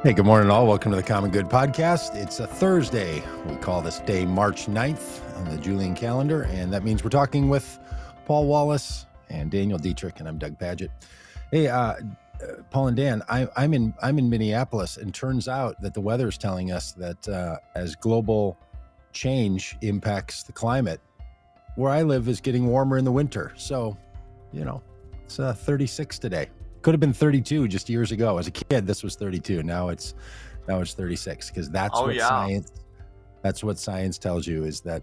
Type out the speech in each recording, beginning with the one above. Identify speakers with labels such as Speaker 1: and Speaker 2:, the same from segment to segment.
Speaker 1: Hey, good morning, all. Welcome to the Common Good Podcast. It's a Thursday. We call this day March 9th on the Julian calendar, and that means we're talking with Paul Wallace and Daniel Deitrich, and I'm Doug Pagitt. Hey, Paul and Dan, I'm in Minneapolis, and turns out that the weather is telling us that as global change impacts the climate, where I live is getting warmer in the winter. So, it's 36 today. Could have been 32 just years ago. As a kid, this was 32. Now it's 36 because that's what science tells you, is that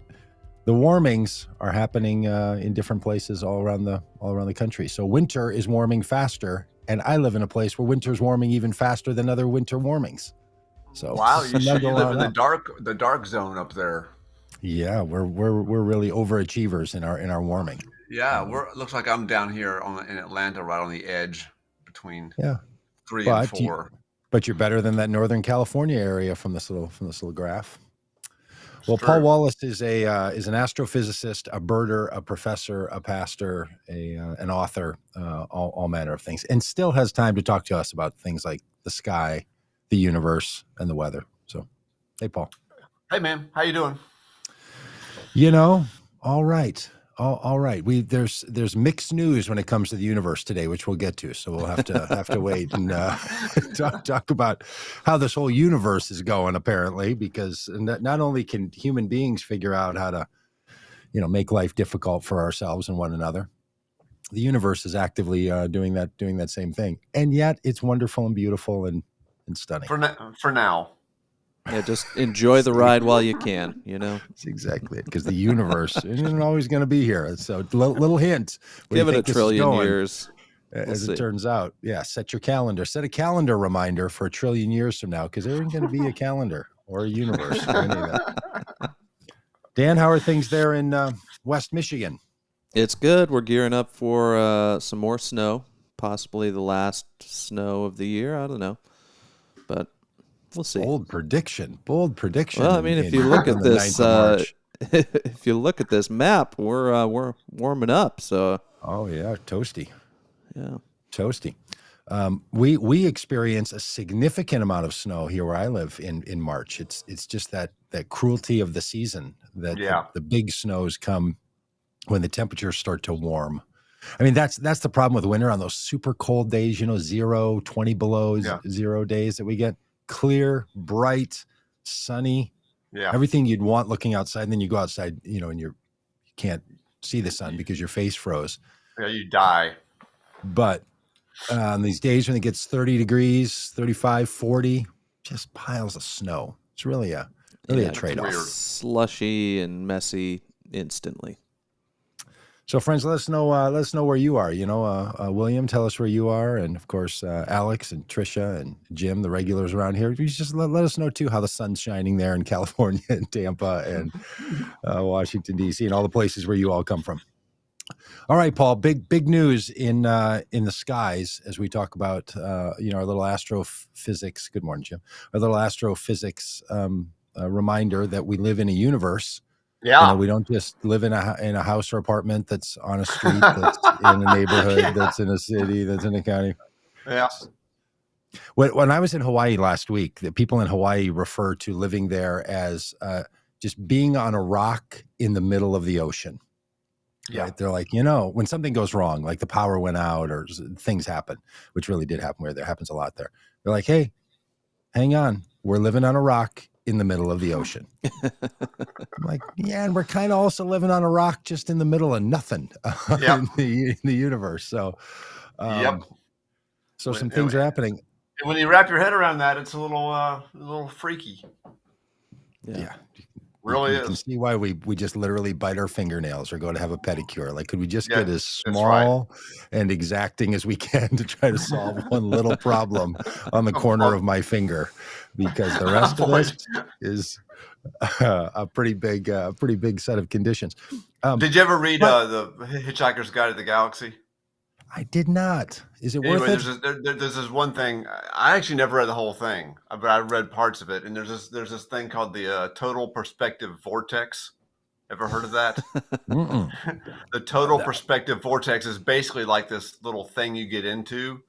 Speaker 1: the warmings are happening in different places all around the country. So winter is warming faster, and I live in a place where winter is warming even faster than other winter warmings. So
Speaker 2: wow, you live in the dark zone up there.
Speaker 1: Yeah, we're really overachievers in our warming.
Speaker 2: Yeah, looks like I'm down here in Atlanta, right on the edge between 3 and 4.
Speaker 1: But you're better than that Northern California area from this little graph. Well,
Speaker 2: true.
Speaker 1: Paul Wallace is an astrophysicist, a birder, a professor, a pastor, an author, all manner of things, and still has time to talk to us about things like the sky, the universe, and the weather. So, hey, Paul.
Speaker 2: Hey, man, how you doing?
Speaker 1: All right. All right. There's mixed news when it comes to the universe today, which we'll get to. So we'll have to wait and talk about how this whole universe is going, apparently, because not only can human beings figure out how to, make life difficult for ourselves and one another, the universe is actively doing that same thing. And yet it's wonderful and beautiful and stunning.
Speaker 2: For now.
Speaker 3: Yeah, just enjoy the ride while you can,
Speaker 1: That's exactly it, because the universe isn't always going to be here. So little hint.
Speaker 3: Give it a trillion years.
Speaker 1: As it turns out. Yeah, set your calendar. Set a calendar reminder for a trillion years from now, because there ain't going to be a calendar or a universe or any of that. Dan, how are things there in West Michigan?
Speaker 3: It's good. We're gearing up for some more snow, possibly the last snow of the year. I don't know, but we'll see.
Speaker 1: Bold prediction.
Speaker 3: Well, I mean, if you look at this, if you look at this map, we're warming up. So.
Speaker 1: Oh yeah, toasty.
Speaker 3: Yeah,
Speaker 1: toasty. We experience a significant amount of snow here where I live in March. It's just that cruelty of the season that the big snows come when the temperatures start to warm. I mean, that's the problem with winter on those super cold days. 0, 20 below zero days that we get. Clear, bright, sunny, everything you'd want looking outside. And then you go outside, and you can't see the sun because your face froze.
Speaker 2: Yeah, you die.
Speaker 1: But on these days when it gets 30 degrees, 35, 40, just piles of snow. It's really a trade-off.
Speaker 3: Slushy and messy instantly.
Speaker 1: So, friends, let us know where you are. William, tell us where you are, and of course, Alex and Trisha and Jim, the regulars around here. You just let us know too how the sun's shining there in California and Tampa and Washington D.C. and all the places where you all come from. All right, Paul. Big news in the skies as we talk about our little astrophysics. Good morning, Jim. Our little astrophysics reminder that we live in a universe.
Speaker 2: Yeah,
Speaker 1: we don't just live in a house or apartment that's on a street, that's in a neighborhood, that's in a city, that's in a county.
Speaker 2: Yeah.
Speaker 1: When I was in Hawaii last week, the people in Hawaii refer to living there as just being on a rock in the middle of the ocean.
Speaker 2: Yeah,
Speaker 1: right? They're like, when something goes wrong, like the power went out or things happen, which really did happen where there happens a lot there. They're like, hey, hang on, we're living on a rock in the middle of the ocean. I'm like, yeah, and we're kind of also living on a rock just in the middle of nothing in the universe. So, so some things are happening.
Speaker 2: When you wrap your head around that, it's a little freaky.
Speaker 1: Yeah.
Speaker 2: Really
Speaker 1: you can see why we just literally bite our fingernails or go to have a pedicure. Like, could we just get as small and exacting as we can to try to solve one little problem on the corner of my finger? Because the rest of this is a pretty big set of conditions.
Speaker 2: Did you ever read the Hitchhiker's Guide to the Galaxy?
Speaker 1: I did not. Is it worth it?
Speaker 2: There's this one thing. I actually never read the whole thing, but I read parts of it. And there's this thing called the total perspective vortex. Ever heard of that? The total perspective vortex is basically like this little thing you get into,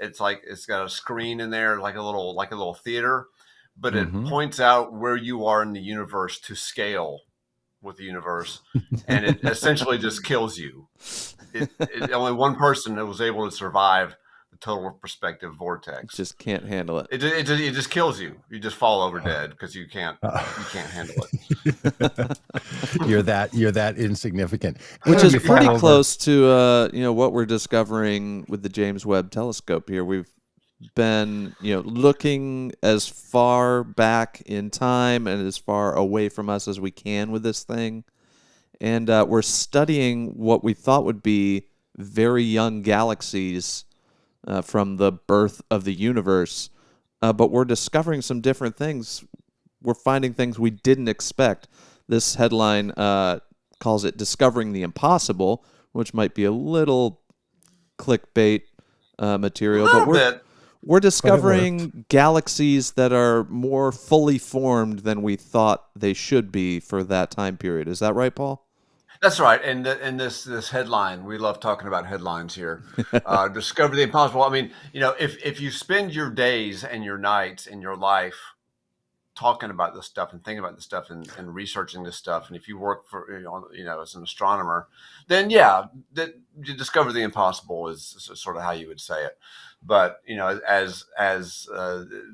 Speaker 2: It's like it's got a screen in there, like a little theater, but it
Speaker 1: Mm-hmm.
Speaker 2: points out where you are in the universe to scale with the universe, and it essentially just kills you. Only one person that was able to survive the total perspective vortex.
Speaker 3: Just can't handle it.
Speaker 2: It just kills you. You just fall over dead because you can't handle it.
Speaker 1: You're that insignificant.
Speaker 3: Which
Speaker 1: You
Speaker 3: is
Speaker 1: fall
Speaker 3: pretty
Speaker 1: over.
Speaker 3: close to what we're discovering with the James Webb telescope here. We've been looking as far back in time and as far away from us as we can with this thing, and we're studying what we thought would be very young galaxies from the birth of the universe, but we're discovering some different things. We're finding things we didn't expect. This headline calls it "Discovering the Impossible," which might be a little clickbait material, but we're discovering galaxies that are more fully formed than we thought they should be for that time period. Is that right, Paul?
Speaker 2: That's right. And this headline, we love talking about headlines here. Discover the impossible. I mean, if you spend your days and your nights in your life talking about this stuff and thinking about this stuff and researching this stuff, and if you work for as an astronomer, then that you discover the impossible is sort of how you would say it. But as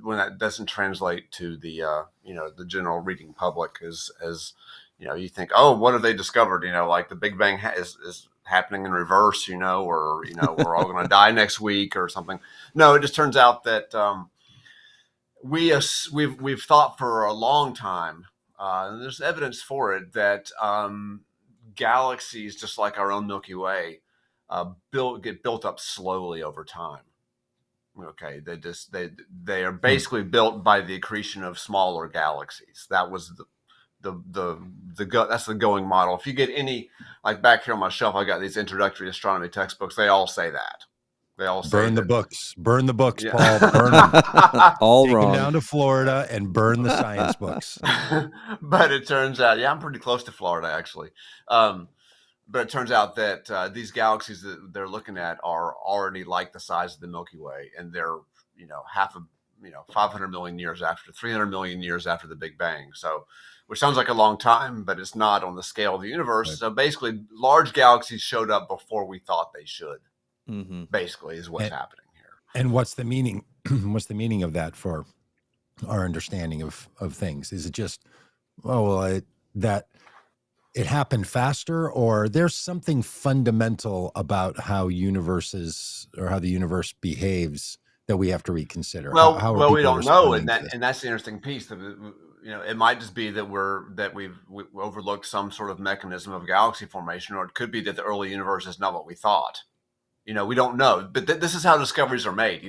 Speaker 2: when that doesn't translate to the the general reading public, as you think, oh, what have they discovered? Like the Big Bang is happening in reverse, or we're all going to die next week or something. No, it just turns out that we've thought for a long time, and there's evidence for it, that galaxies, just like our own Milky Way, get built up slowly over time. Okay, they are basically built by the accretion of smaller galaxies. That was that's the going model. If you get any, like back here on my shelf, I got these introductory astronomy textbooks. They all say that. They all say
Speaker 1: burn the books. Burn the books,
Speaker 2: Yeah.
Speaker 1: Paul. Burn them.
Speaker 3: All
Speaker 1: Take
Speaker 3: wrong.
Speaker 1: them down to Florida and burn the science books.
Speaker 2: But it turns out, I'm pretty close to Florida, actually. But it turns out that these galaxies that they're looking at are already like the size of the Milky Way, and they're 500 million years after, 300 million years after the Big Bang. So, which sounds like a long time, but it's not on the scale of the universe. Right. So basically, large galaxies showed up before we thought they should. Mm-hmm. Basically, is what's happening here.
Speaker 1: And what's the meaning? What's the meaning of that for our understanding of things? Is it just, that it happened faster, or there's something fundamental about how universes or how the universe behaves that we have to reconsider?
Speaker 2: Well, we don't know, and that's the interesting piece. It might just be that we've overlooked some sort of mechanism of galaxy formation, or it could be that the early universe is not what we thought. We don't know, but this is how discoveries are made.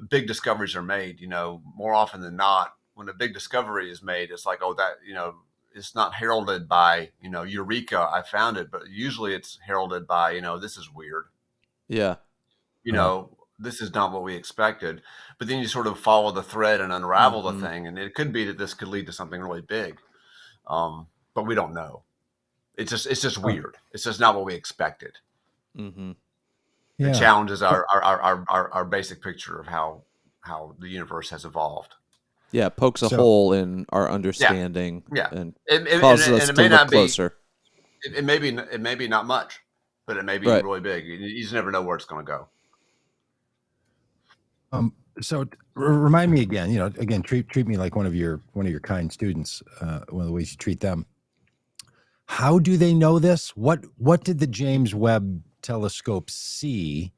Speaker 2: Big discoveries are made. More often than not, when a big discovery is made, it's like, oh, that it's not heralded by Eureka, I found it, but usually it's heralded by this is weird.
Speaker 3: Yeah.
Speaker 2: This is not what we expected. But then you sort of follow the thread and unravel the thing, and it could be that this could lead to something really big, but we don't know. It's just weird. It's just not what we expected. Mm-hmm. It challenges our basic picture of how the universe has evolved.
Speaker 3: Yeah, it pokes a hole in our understanding.
Speaker 2: Yeah.
Speaker 3: And causes us to look closer.
Speaker 2: It may be not much, but it may be really big. You just never know where it's going to go.
Speaker 1: So remind me again, treat me like one of your kind students. One of the ways you treat them. How do they know this? What did the James Webb telescope see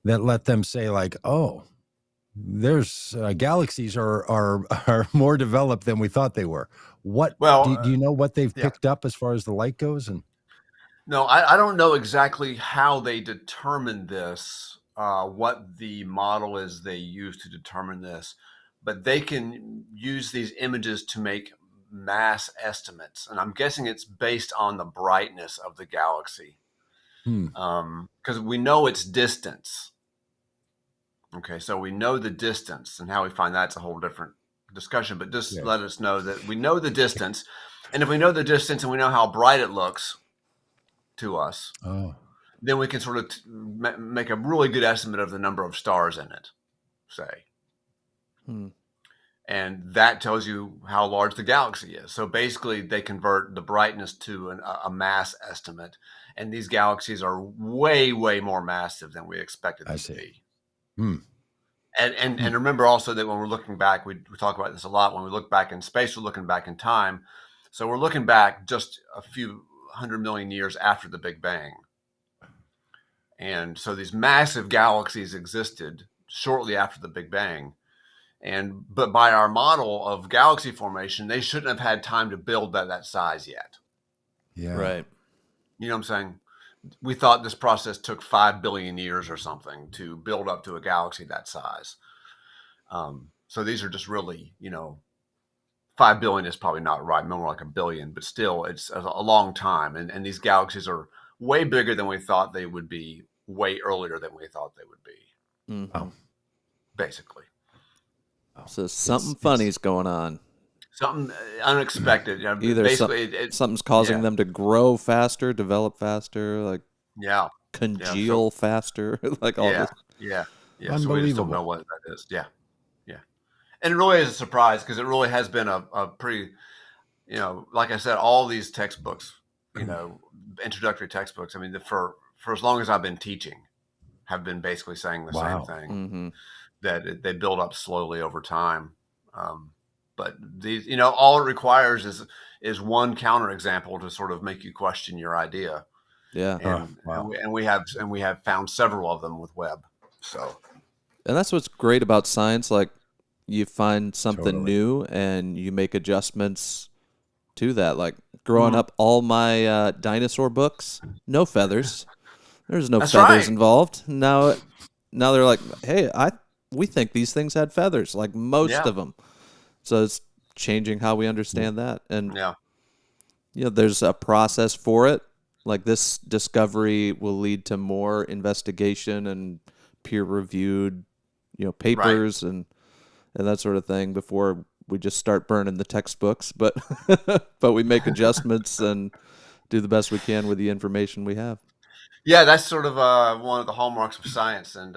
Speaker 1: that let them say, like, oh, there's galaxies are more developed than we thought they were? Do you know what they've picked up as far as the light goes? And
Speaker 2: no, I don't know exactly how they determined this, what the model is they use to determine this, but they can use these images to make mass estimates, and I'm guessing it's based on the brightness of the galaxy, because we know its distance. Okay, so we know the distance, and how we find that's a whole different discussion, but just let us know that we know the distance, and if we know the distance and we know how bright it looks to us, then we can sort of make a really good estimate of the number of stars in it, say. And that tells you how large the galaxy is. So basically, they convert the brightness to a mass estimate. And these galaxies are way, way more massive than we expected them to be. And remember also that when we're looking back, we talk about this a lot. When we look back in space, we're looking back in time. So we're looking back just a few 100 million years after the Big Bang. And so these massive galaxies existed shortly after the Big Bang. But by our model of galaxy formation, they shouldn't have had time to build that size yet.
Speaker 1: Yeah.
Speaker 3: Right.
Speaker 2: You know what I'm saying? We thought this process took 5 billion years or something to build up to a galaxy that size. So these are just really, 5 billion is probably not right, more like a billion, but still it's a long time. And these galaxies are way bigger than we thought they would be, way earlier than we thought they would be, basically.
Speaker 3: So something funny's going on.
Speaker 2: Something unexpected.
Speaker 3: Either
Speaker 2: basically,
Speaker 3: something's causing them to grow faster, develop faster, like congeal faster, like all this.
Speaker 2: Yeah.
Speaker 1: Unbelievable.
Speaker 2: So we just don't know what that is. Yeah. And it really is a surprise because it really has been a pretty, like I said, all these textbooks, introductory textbooks. I mean, for as long as I've been teaching, have been basically saying the same thing, that they build up slowly over time. But these, all it requires is one counterexample to sort of make you question your idea.
Speaker 3: Yeah.
Speaker 2: And we have found several of them with Webb. So,
Speaker 3: and that's what's great about science. Like, you find something new and you make adjustments to that. Like growing up, all my dinosaur books, no feathers. There's no feathers involved. Now they're like, hey, we think these things had feathers, like most of them. So it's changing how we understand that. And there's a process for it. Like this discovery will lead to more investigation and peer-reviewed, papers and that sort of thing before we just start burning the textbooks. But we make adjustments and do the best we can with the information we have.
Speaker 2: Yeah, that's sort of one of the hallmarks of science, and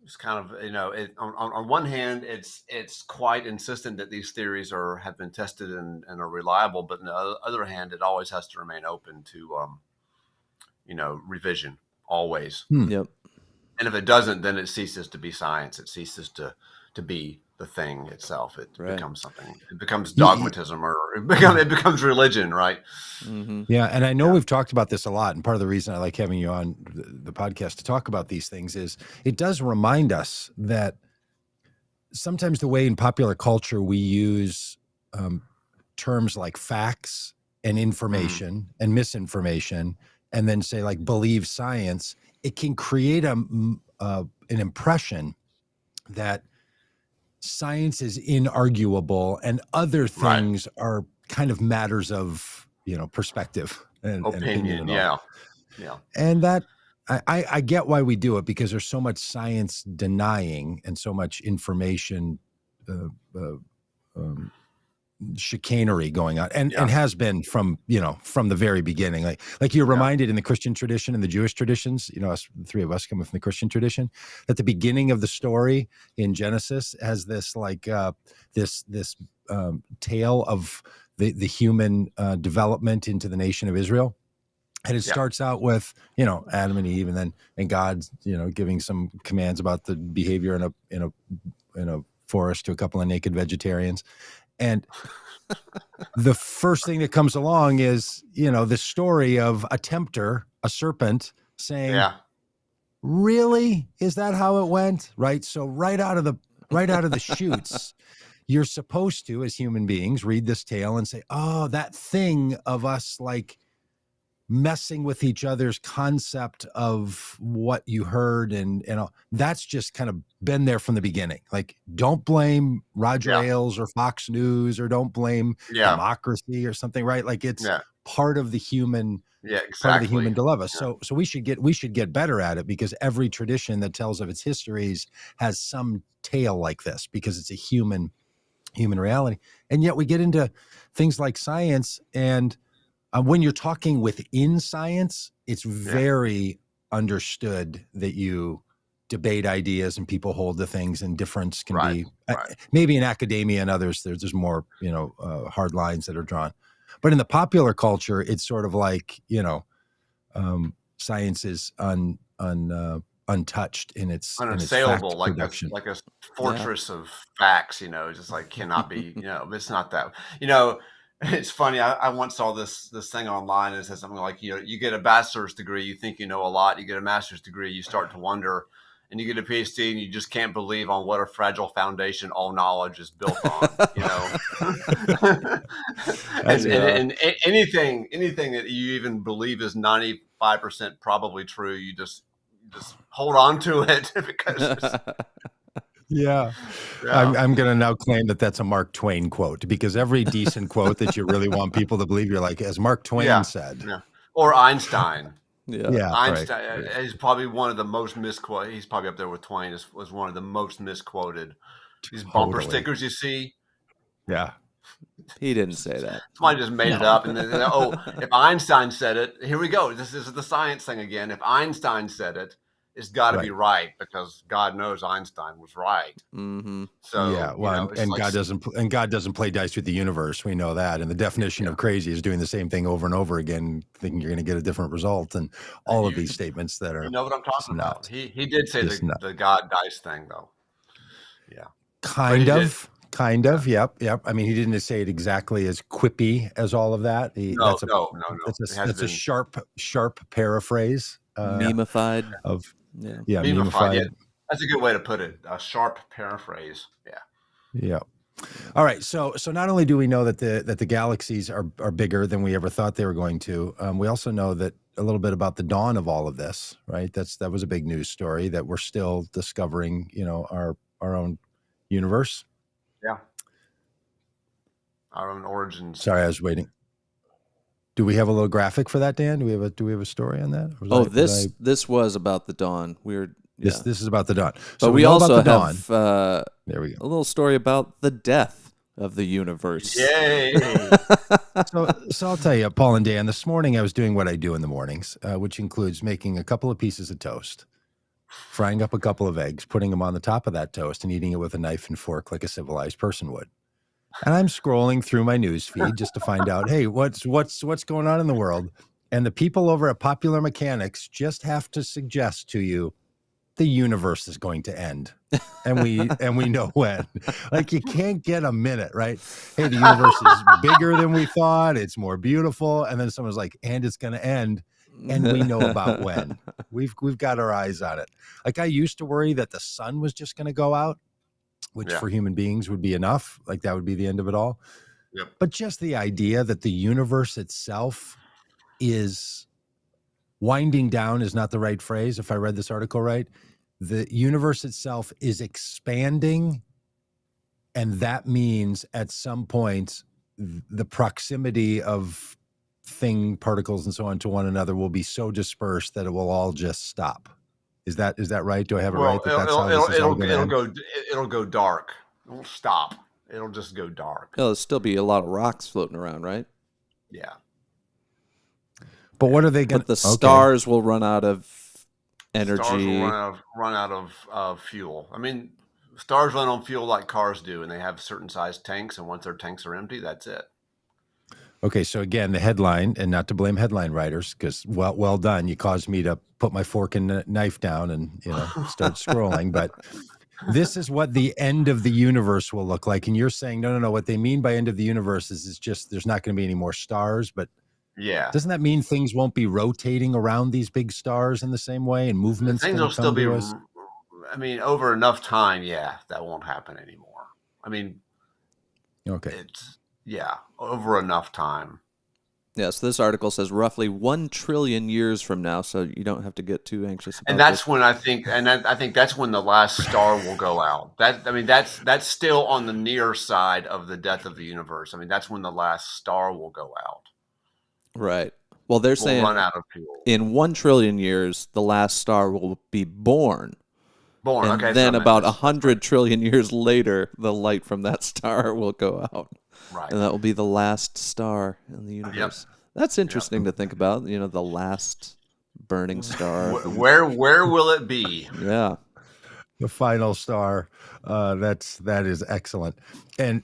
Speaker 2: it's kind of on one hand, it's quite insistent that these theories have been tested and are reliable, but on the other hand, it always has to remain open to revision always.
Speaker 3: Yep.
Speaker 2: And if it doesn't, then it ceases to be science. It ceases to be the thing itself. It becomes something. It becomes dogmatism, or it becomes religion, right?
Speaker 3: Mm-hmm.
Speaker 1: Yeah, and I know we've talked about this a lot, and part of the reason I like having you on the podcast to talk about these things is it does remind us that sometimes the way in popular culture we use terms like facts and information and misinformation, and then say like believe science, it can create an impression that science is inarguable and other things are kind of matters of perspective and
Speaker 2: opinion.
Speaker 1: And and that I get why we do it, because there's so much science denying and so much information chicanery going on, and has been from the very beginning. Like you're reminded in the Christian tradition and the Jewish traditions, us, the three of us come from the Christian tradition, that the beginning of the story in Genesis has this this tale of the human development into the nation of Israel. And it starts out with, Adam and Eve, and God's, giving some commands about the behavior in a forest to a couple of naked vegetarians. And the first thing that comes along is, the story of a tempter, a serpent, saying, really? Is that how it went? Right. So right out of the chutes, you're supposed to, as human beings, read this tale and say, oh, that thing of us like messing with each other's concept of what you heard, and that's just kind of been there from the beginning. Like, don't blame Roger Ailes or Fox News, or don't blame democracy or something, right? Like it's part of the human, part of the human dilemma. So we should get better at it, because every tradition that tells of its histories has some tale like this, because it's a human reality. And yet we get into things like science, and when you're talking within science, it's very understood that you debate ideas and people hold to things, and difference can
Speaker 2: Right,
Speaker 1: be
Speaker 2: right.
Speaker 1: maybe in academia and others there's more hard lines that are drawn, but in the popular culture it's sort of like science is untouched in its
Speaker 2: Unassailable,
Speaker 1: fact production.
Speaker 2: like a
Speaker 3: Yeah.
Speaker 2: fortress of facts, just like cannot be, it's not that, it's funny. I once saw this thing online, and it says something like, you get a bachelor's degree, you think you know a lot. You get a master's degree, you start to wonder, and you get a PhD, and you just can't believe on what a fragile foundation all knowledge is built on. And anything that you even believe is 95% probably true, you just hold on to it because
Speaker 1: Yeah.
Speaker 2: yeah.
Speaker 1: I'm going to now claim that that's a Mark Twain quote, because every decent quote that you really want people to believe, you're like, as Mark Twain
Speaker 2: Yeah,
Speaker 1: said.
Speaker 2: yeah. Or Einstein.
Speaker 3: Yeah.
Speaker 1: Yeah,
Speaker 2: Einstein
Speaker 1: right.
Speaker 2: is probably one of the most misquoted. He's probably up there with Twain. Was one of the most misquoted. These bumper
Speaker 1: Totally.
Speaker 2: stickers you see,
Speaker 1: Yeah.
Speaker 3: He didn't say that.
Speaker 2: somebody just made it
Speaker 1: No.
Speaker 2: up, and then if Einstein said it, here we go. This is the science thing again. If Einstein said it, it's got to be right, because God knows Einstein was right.
Speaker 3: Mm-hmm.
Speaker 2: So
Speaker 1: Yeah, well,
Speaker 2: it's
Speaker 1: and
Speaker 2: like,
Speaker 1: God doesn't play dice with the universe. We know that. And the definition of crazy is doing the same thing over and over again, thinking you're going to get a different result. And all of these statements that are
Speaker 2: you know what I'm talking about. He did say the God dice thing, though. Yeah,
Speaker 1: kind of. Yep. I mean, he didn't say it exactly as quippy as all of that.
Speaker 2: No.
Speaker 1: That's a sharp paraphrase.
Speaker 3: Memified.
Speaker 1: Memified.
Speaker 2: Yeah, that's a good way to put it. A sharp paraphrase.
Speaker 1: Yeah. All right. So not only do we know that the galaxies are bigger than we ever thought they were going to, we also know that a little bit about the dawn of all of this, right? That was a big news story, that we're still discovering, our own universe.
Speaker 2: Yeah. Our own origins.
Speaker 1: Sorry, I was waiting. Do we have a little graphic for that, Dan? Do we have a story on that?
Speaker 3: This was about the dawn.
Speaker 1: This is about the dawn.
Speaker 3: So
Speaker 1: but
Speaker 3: we also
Speaker 1: about the
Speaker 3: have
Speaker 1: dawn. There we go.
Speaker 3: A little story about the death of the universe.
Speaker 2: Yay!
Speaker 1: So I'll tell you, Paul and Dan, this morning I was doing what I do in the mornings, which includes making a couple of pieces of toast, frying up a couple of eggs, putting them on the top of that toast, and eating it with a knife and fork like a civilized person would. And I'm scrolling through my news feed just to find out, hey, what's going on in the world? And the people over at Popular Mechanics just have to suggest to you the universe is going to end. And we know when. Like, you can't get a minute, right? Hey, the universe is bigger than we thought. It's more beautiful. And then someone's like, and it's going to end. And we know about when. We've got our eyes on it. Like, I used to worry that the sun was just going to go out, which for human beings would be enough. Like, that would be the end of it all.
Speaker 2: Yep.
Speaker 1: But just the idea that the universe itself is winding down is not the right phrase, if I read this article right. The universe itself is expanding, and that means at some point the proximity of particles and so on to one another will be so dispersed that it will all just stop. Is that right? Do I have it right?
Speaker 2: It'll go dark. It won't stop. It'll just go dark.
Speaker 3: There'll still be a lot of rocks floating around, right?
Speaker 2: Yeah.
Speaker 1: But what are they going to?
Speaker 3: But the stars will run out of energy.
Speaker 2: Stars will run out of fuel. I mean, stars run on fuel like cars do, and they have certain size tanks. And once their tanks are empty, that's it.
Speaker 1: Okay, so again, the headline, and not to blame headline writers, because well done, you caused me to put my fork and knife down and start scrolling. But this is what the end of the universe will look like, and you're saying no. What they mean by end of the universe is just there's not going to be any more stars, but.
Speaker 2: Yeah.
Speaker 1: Doesn't that mean things won't be rotating around these big stars in the same way, and movements?
Speaker 2: Things will still be. I mean, over enough time, that won't happen anymore. I mean,
Speaker 1: okay,
Speaker 2: it's over enough time.
Speaker 3: Yeah. So this article says roughly 1 trillion years from now, so you don't have to get too anxious about.
Speaker 2: And that's when I think that's when the last star will go out. That's still on the near side of the death of the universe. I mean, that's when the last star will go out.
Speaker 3: Right. Well, they're saying
Speaker 2: run out of fuel.
Speaker 3: In 1 trillion years, the last star will be born. And
Speaker 2: okay.
Speaker 3: then about 100 trillion years later, the light from that star will go out.
Speaker 2: Right.
Speaker 3: And that will be the last star in the universe. Yep. That's interesting to think about, the last burning star.
Speaker 2: Where will it be?
Speaker 3: Yeah.
Speaker 1: The final star. That is excellent. And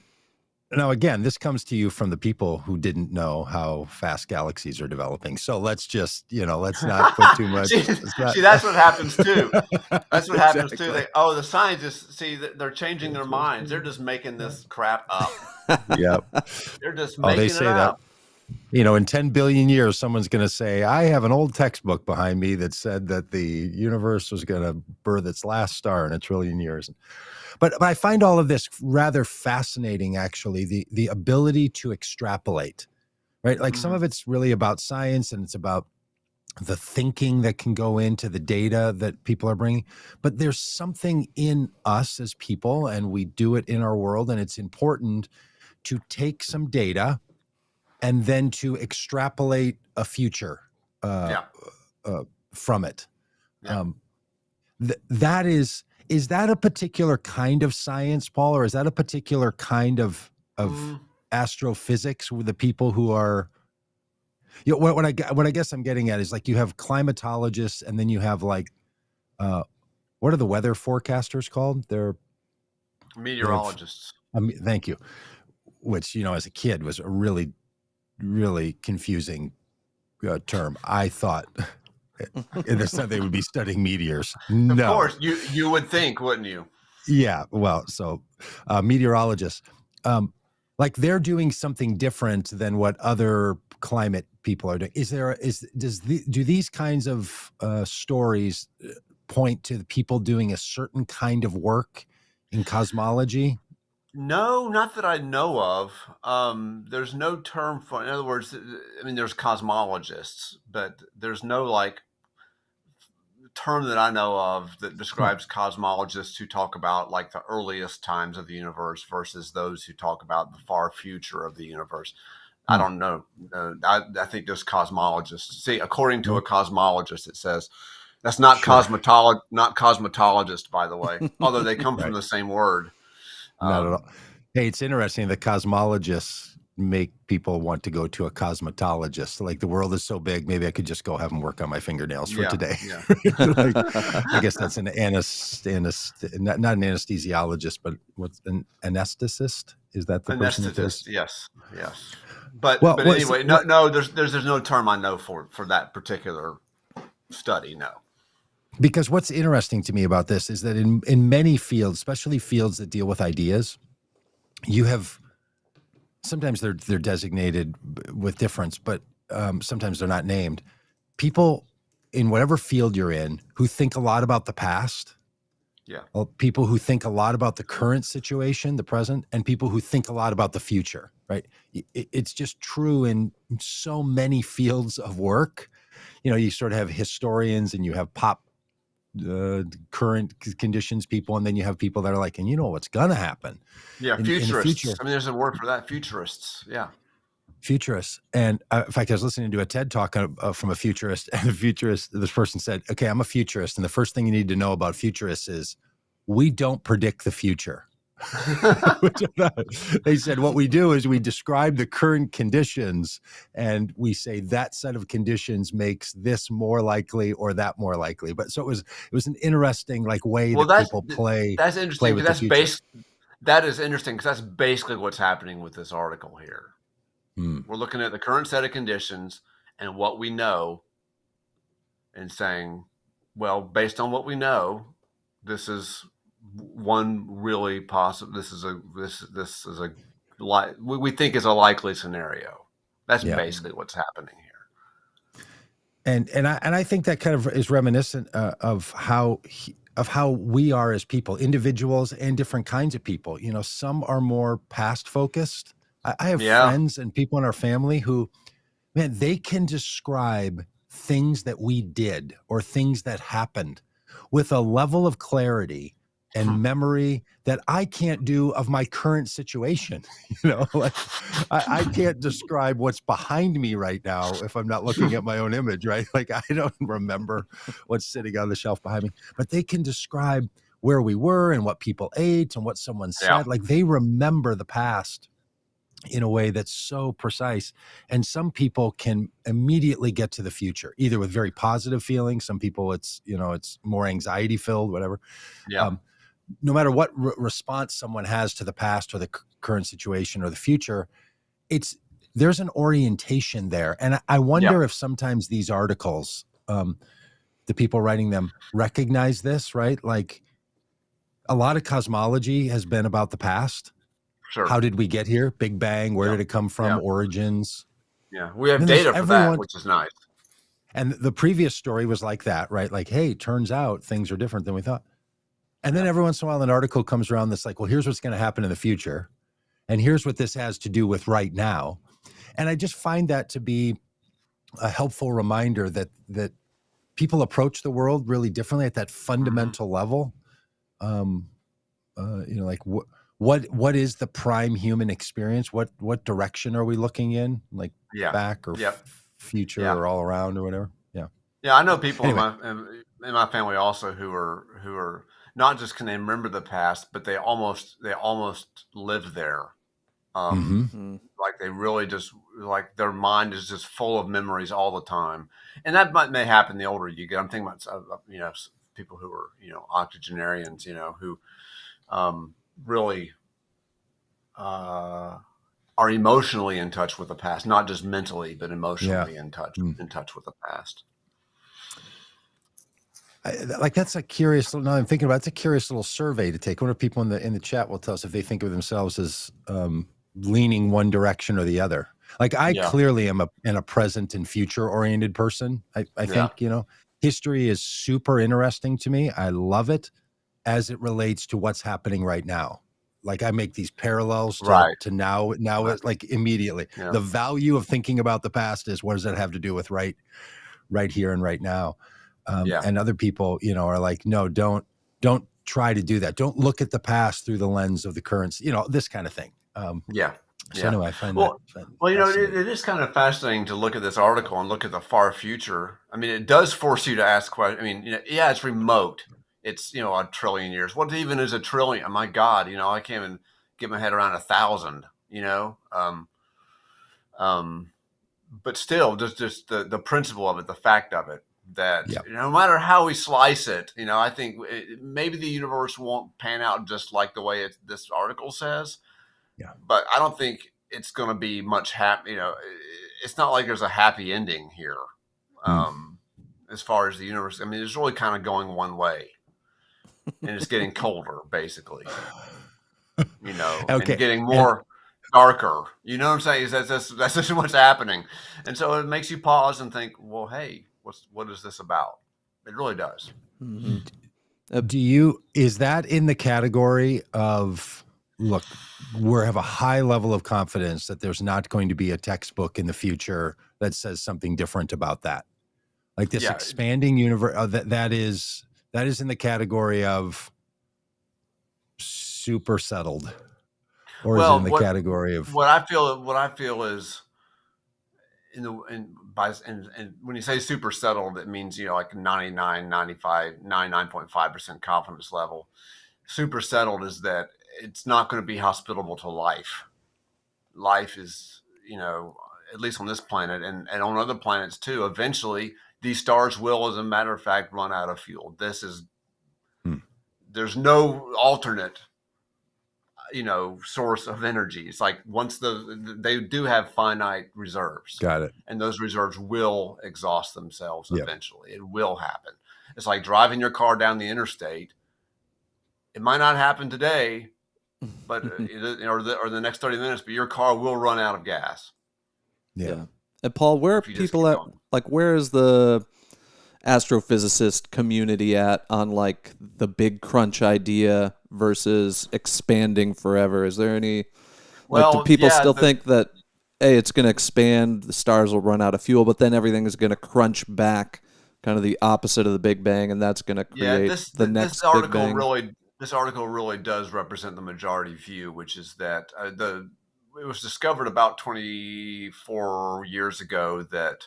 Speaker 1: now, again, this comes to you from the people who didn't know how fast galaxies are developing. So let's just, let's not put too much.
Speaker 2: See, that's what happens too. That's what happens too.
Speaker 1: Exactly.
Speaker 2: The scientists see that they're changing their minds. They're just making this crap up.
Speaker 1: Yep.
Speaker 2: They're just
Speaker 1: They
Speaker 2: making
Speaker 1: say
Speaker 2: it
Speaker 1: that.
Speaker 2: up.
Speaker 1: In 10 billion years, someone's going to say, I have an old textbook behind me that said that the universe was going to birth its last star in 1 trillion years. But I find all of this rather fascinating, actually, the ability to extrapolate, right? Like some of it's really about science and it's about the thinking that can go into the data that people are bringing. But there's something in us as people, and we do it in our world, and it's important to take some data and then to extrapolate a future from it.
Speaker 2: Yeah.
Speaker 1: That is that a particular kind of science, Paul, or is that a particular kind of astrophysics with the people who are, what I guess I'm getting at is like you have climatologists and then you have like, what are the weather forecasters called? They're
Speaker 2: meteorologists.
Speaker 1: Thank you. Which, as a kid was a really, really confusing term. I thought in the sense they would be studying meteors. No.
Speaker 2: Of course, you would think, wouldn't you?
Speaker 1: Yeah. Well, so meteorologists, like they're doing something different than what other climate people are doing. Do these kinds of stories point to the people doing a certain kind of work in cosmology?
Speaker 2: No, not that I know of. There's no term for, in other words, I mean, there's cosmologists, but there's no like term that I know of that describes cosmologists who talk about like the earliest times of the universe versus those who talk about the far future of the universe. I don't know. I think there's cosmologists. See, according to a cosmologist, it says that's not not cosmetologist, by the way, although they come from the same word.
Speaker 1: Not at all. Hey, it's interesting that cosmologists make people want to go to a cosmetologist. Like the world is so big, maybe I could just go have them work on my fingernails for today.
Speaker 2: Yeah.
Speaker 1: Like, I guess that's not an anesthesiologist, but what's an anesthetist? Is that the person that does?
Speaker 2: Yes. But anyway, no, there's no term I know for that particular study. No.
Speaker 1: Because what's interesting to me about this is that in many fields, especially fields that deal with ideas, you have sometimes they're designated with difference, but sometimes they're not named. People in whatever field you're in who think a lot about the past, people who think a lot about the current situation, the present, and people who think a lot about the future. Right? It's just true in so many fields of work. You sort of have historians and you have current conditions people, and then you have people that are like, and what's gonna happen.
Speaker 2: Futurists.
Speaker 1: In the future.
Speaker 2: I mean, there's a word for that. Futurists. Yeah.
Speaker 1: Futurists. And in fact, I was listening to a TED talk from a futurist, and this person said, okay, I'm a futurist, and the first thing you need to know about futurists is we don't predict the future. They said what we do is we describe the current conditions and we say that set of conditions makes this more likely or that more likely. But so it was an interesting way that people play.
Speaker 2: That's interesting because that is interesting because that's basically what's happening with this article here. We're looking at the current set of conditions and what we know and saying, well, based on what we know, this is one really possible. We think is a likely scenario. That's basically what's happening here.
Speaker 1: And I think that kind of is reminiscent of how we are as people, individuals and different kinds of people. Some are more past focused. I have friends and people in our family who, man, they can describe things that we did or things that happened with a level of clarity and memory that I can't do of my current situation. I can't describe what's behind me right now if I'm not looking at my own image, right? Like I don't remember what's sitting on the shelf behind me, but they can describe where we were and what people ate and what someone said. Like they remember the past in a way that's so precise. And some people can immediately get to the future, either with very positive feelings. Some people it's more anxiety filled, whatever.
Speaker 2: Yeah.
Speaker 1: No matter what response someone has to the past or the current situation or the future, there's an orientation there. And I wonder if sometimes these articles, the people writing them recognize this, right? Like a lot of cosmology has been about the past.
Speaker 2: Sure.
Speaker 1: How did we get here? Big Bang. Where did it come from?
Speaker 2: Yeah.
Speaker 1: Origins.
Speaker 2: Yeah. We have data for that, which is nice.
Speaker 1: And the previous story was like that, right? Like, hey, turns out things are different than we thought. And then every once in a while, an article comes around that's like, well, here's what's going to happen in the future. And here's what this has to do with right now. And I just find that to be a helpful reminder that people approach the world really differently at that fundamental level. Like what is the prime human experience? What direction are we looking in? Like back or future or all around or whatever. Yeah.
Speaker 2: Yeah. I know people in my family also who are not just can they remember the past, but they almost live there. Like they really just like their mind is just full of memories all the time. And that may happen the older you get. I'm thinking about, people who are, octogenarians, who really are emotionally in touch with the past, not just mentally, but emotionally in touch with the past.
Speaker 1: That's a curious little, now I'm thinking about, it's a curious little survey to take. What are people in the chat will tell us if they think of themselves as leaning one direction or the other. Like I clearly am a present and future oriented person. I think, history is super interesting to me. I love it as it relates to what's happening right now. Like I make these parallels to now it's like immediately. The value of thinking about the past is, what does that have to do with right here and right now? And other people, are like, no, don't try to do that. Don't look at the past through the lens of the current, this kind of thing. So anyway, I find that
Speaker 2: it is kind of fascinating to look at this article and look at the far future. I mean, it does force you to ask questions. I mean, it's remote. It's, a trillion years. What even is a trillion? Oh my God, I can't even get my head around 1,000, but still just the principle of it, the fact of it, that no matter how we slice it, I think maybe the universe won't pan out just like the way this article says. Yeah. But I don't think it's going to be much happy. It's not like there's a happy ending here. As far as the universe, I mean, it's really kind of going one way, and it's getting colder, basically. And getting more darker. You know what I'm saying? That's just what's happening, and so it makes you pause and think, well, hey, what is this about? It really does.
Speaker 1: Mm-hmm. Is that in the category of, look, we have a high level of confidence that there's not going to be a textbook in the future that says something different about that? Like this expanding universe, that is in the category of super settled, or is it in the category of
Speaker 2: what I feel is and when you say super settled, it means like 99, 95, 99.5% confidence level. Super settled is that it's not going to be hospitable to life. Life is, at least on this planet and on other planets too, eventually these stars will, as a matter of fact, run out of fuel. There's no alternate, source of energy. It's like once they do have finite reserves.
Speaker 1: Got it.
Speaker 2: And those reserves will exhaust themselves eventually. It will happen. It's like driving your car down the interstate. It might not happen today, but or the next 30 minutes, but your car will run out of gas.
Speaker 3: Yeah. And Paul, where are people at? Like, where is the astrophysicist community at on like the big crunch idea versus expanding forever? Is there any, do people still think that, hey, it's going to expand, the stars will run out of fuel, but then everything is going to crunch back, kind of the opposite of the Big Bang, and that's going to create the next Big Bang?
Speaker 2: This article really does represent the majority view, which is that it was discovered about 24 years ago that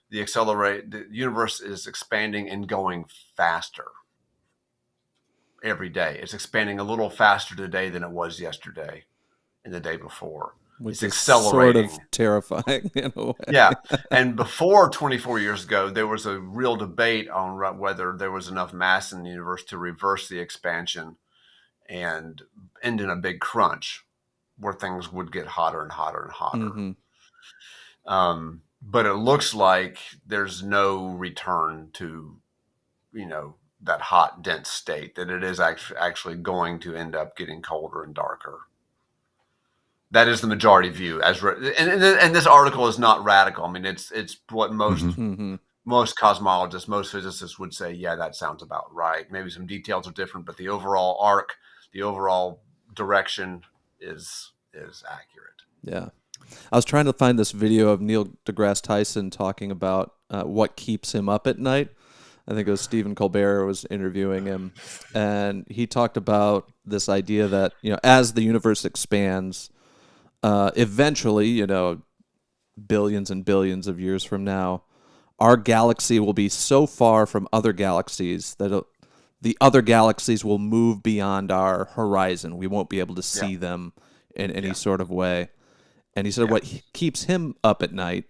Speaker 2: the universe is expanding and going faster every day. It's expanding a little faster today than it was yesterday and the day before.
Speaker 3: Which
Speaker 2: It's
Speaker 3: is sort
Speaker 2: accelerating.
Speaker 3: of terrifying in a way.
Speaker 2: Yeah. And before 24 years ago, there was a real debate on whether there was enough mass in the universe to reverse the expansion and end in a big crunch where things would get hotter and hotter and hotter. But it looks like there's no return to, that hot, dense state, that it is actually going to end up getting colder and darker. That is the majority view, and this article is not radical. I mean, it's what most cosmologists, most physicists would say. Yeah, that sounds about right. Maybe some details are different, but the overall arc, the overall direction is accurate.
Speaker 3: Yeah, I was trying to find this video of Neil deGrasse Tyson talking about what keeps him up at night. I think it was Stephen Colbert was interviewing him, and he talked about this idea that as the universe expands. Eventually, billions and billions of years from now, our galaxy will be so far from other galaxies that the other galaxies will move beyond our horizon. We won't be able to see them in any sort of way. And he said what keeps him up at night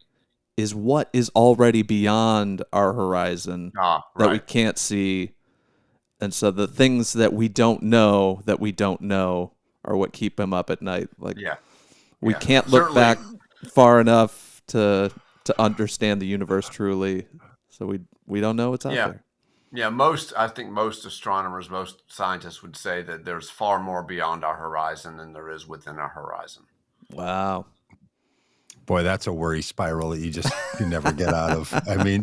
Speaker 3: is what is already beyond our horizon that we can't see. And so the things that we don't know are what keep him up at night. We can't look back far enough to understand the universe truly, so we don't know what's out there.
Speaker 2: Yeah, I think most astronomers, most scientists would say that there's far more beyond our horizon than there is within our horizon.
Speaker 3: Wow.
Speaker 1: Boy, that's a worry spiral that you never get out of. I mean,